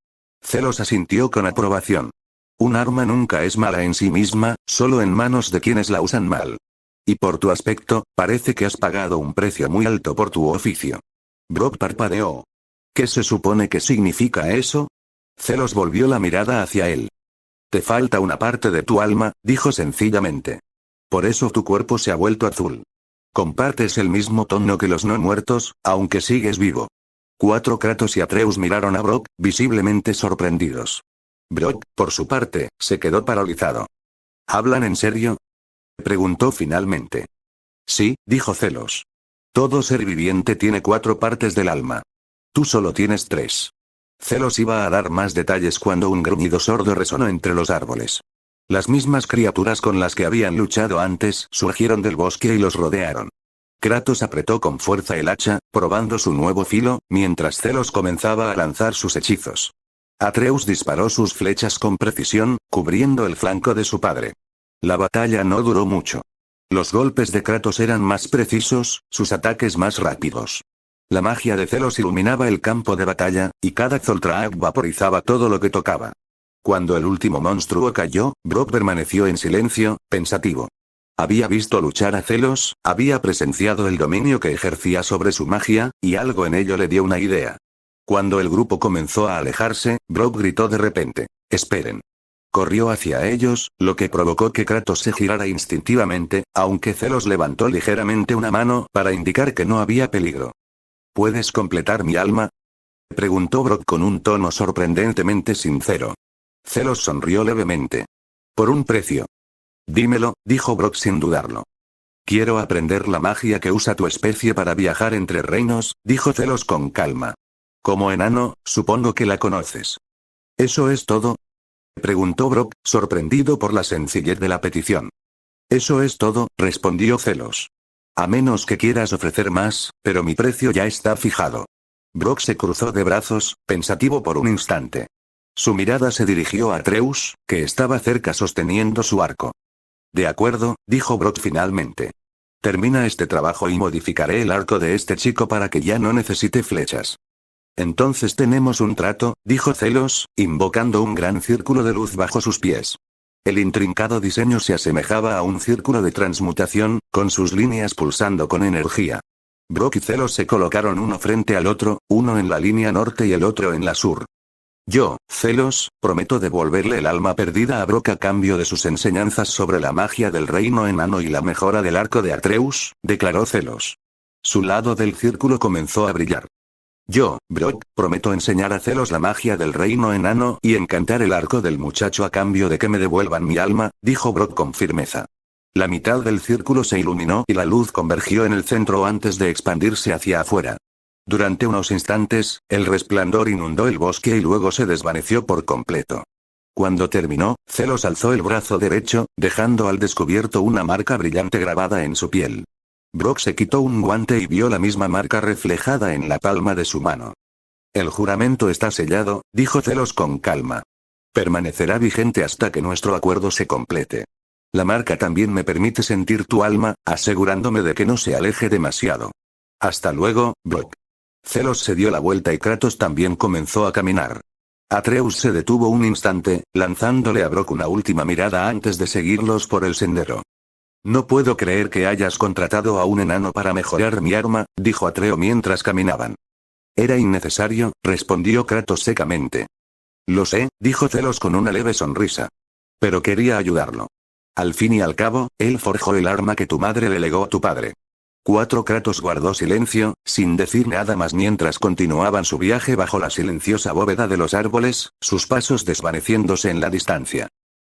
Zelos asintió con aprobación. Un arma nunca es mala en sí misma, solo en manos de quienes la usan mal. Y por tu aspecto, parece que has pagado un precio muy alto por tu oficio. Brock parpadeó. ¿Qué se supone que significa eso? Zelos volvió la mirada hacia él. Te falta una parte de tu alma, dijo sencillamente. Por eso tu cuerpo se ha vuelto azul. Compartes el mismo tono que los no muertos, aunque sigues vivo. Kratos y Atreus miraron a Brock, visiblemente sorprendidos. Brock, por su parte, se quedó paralizado. ¿Hablan en serio? Preguntó finalmente. Sí, dijo Zelos. Todo ser viviente tiene 4 partes del alma. Tú solo tienes 3. Zelos iba a dar más detalles cuando un gruñido sordo resonó entre los árboles. Las mismas criaturas con las que habían luchado antes surgieron del bosque y los rodearon. Kratos apretó con fuerza el hacha, probando su nuevo filo, mientras Zelos comenzaba a lanzar sus hechizos. Atreus disparó sus flechas con precisión, cubriendo el flanco de su padre. La batalla no duró mucho. Los golpes de Kratos eran más precisos, sus ataques más rápidos. La magia de Zelos iluminaba el campo de batalla, y cada Zoltraak vaporizaba todo lo que tocaba. Cuando el último monstruo cayó, Brock permaneció en silencio, pensativo. Había visto luchar a Zelos, había presenciado el dominio que ejercía sobre su magia, y algo en ello le dio una idea. Cuando el grupo comenzó a alejarse, Brock gritó de repente: «¡Esperen!». Corrió hacia ellos, lo que provocó que Kratos se girara instintivamente, aunque Zelos levantó ligeramente una mano para indicar que no había peligro. ¿Puedes completar mi alma?, preguntó Brock con un tono sorprendentemente sincero. Zelos sonrió levemente. Por un precio. Dímelo, dijo Brock sin dudarlo. Quiero aprender la magia que usa tu especie para viajar entre reinos, dijo Zelos con calma. Como enano, supongo que la conoces. ¿Eso es todo?, preguntó Brock, sorprendido por la sencillez de la petición. Eso es todo, respondió Zelos. A menos que quieras ofrecer más, pero mi precio ya está fijado. Brock se cruzó de brazos, pensativo por un instante. Su mirada se dirigió a Atreus, que estaba cerca sosteniendo su arco. De acuerdo, dijo Brock finalmente. Termina este trabajo y modificaré el arco de este chico para que ya no necesite flechas. Entonces tenemos un trato, dijo Zelos, invocando un gran círculo de luz bajo sus pies. El intrincado diseño se asemejaba a un círculo de transmutación, con sus líneas pulsando con energía. Brock y Zelos se colocaron uno frente al otro, uno en la línea norte y el otro en la sur. Yo, Zelos, prometo devolverle el alma perdida a Brock a cambio de sus enseñanzas sobre la magia del reino enano y la mejora del arco de Atreus, declaró Zelos. Su lado del círculo comenzó a brillar. Yo, Brock, prometo enseñar a Zelos la magia del reino enano y encantar el arco del muchacho a cambio de que me devuelvan mi alma, dijo Brock con firmeza. La mitad del círculo se iluminó y la luz convergió en el centro antes de expandirse hacia afuera. Durante unos instantes, el resplandor inundó el bosque y luego se desvaneció por completo. Cuando terminó, Zelos alzó el brazo derecho, dejando al descubierto una marca brillante grabada en su piel. Brock se quitó un guante y vio la misma marca reflejada en la palma de su mano. El juramento está sellado, dijo Zelos con calma. Permanecerá vigente hasta que nuestro acuerdo se complete. La marca también me permite sentir tu alma, asegurándome de que no se aleje demasiado. Hasta luego, Brock. Zelos se dio la vuelta y Kratos también comenzó a caminar. Atreus se detuvo un instante, lanzándole a Brock una última mirada antes de seguirlos por el sendero. No puedo creer que hayas contratado a un enano para mejorar mi arma, dijo Atreo mientras caminaban. Era innecesario, respondió Kratos secamente. Lo sé, dijo Zelos con una leve sonrisa. Pero quería ayudarlo. Al fin y al cabo, él forjó el arma que tu madre le legó a tu padre. Kratos guardó silencio, sin decir nada más mientras continuaban su viaje bajo la silenciosa bóveda de los árboles, sus pasos desvaneciéndose en la distancia.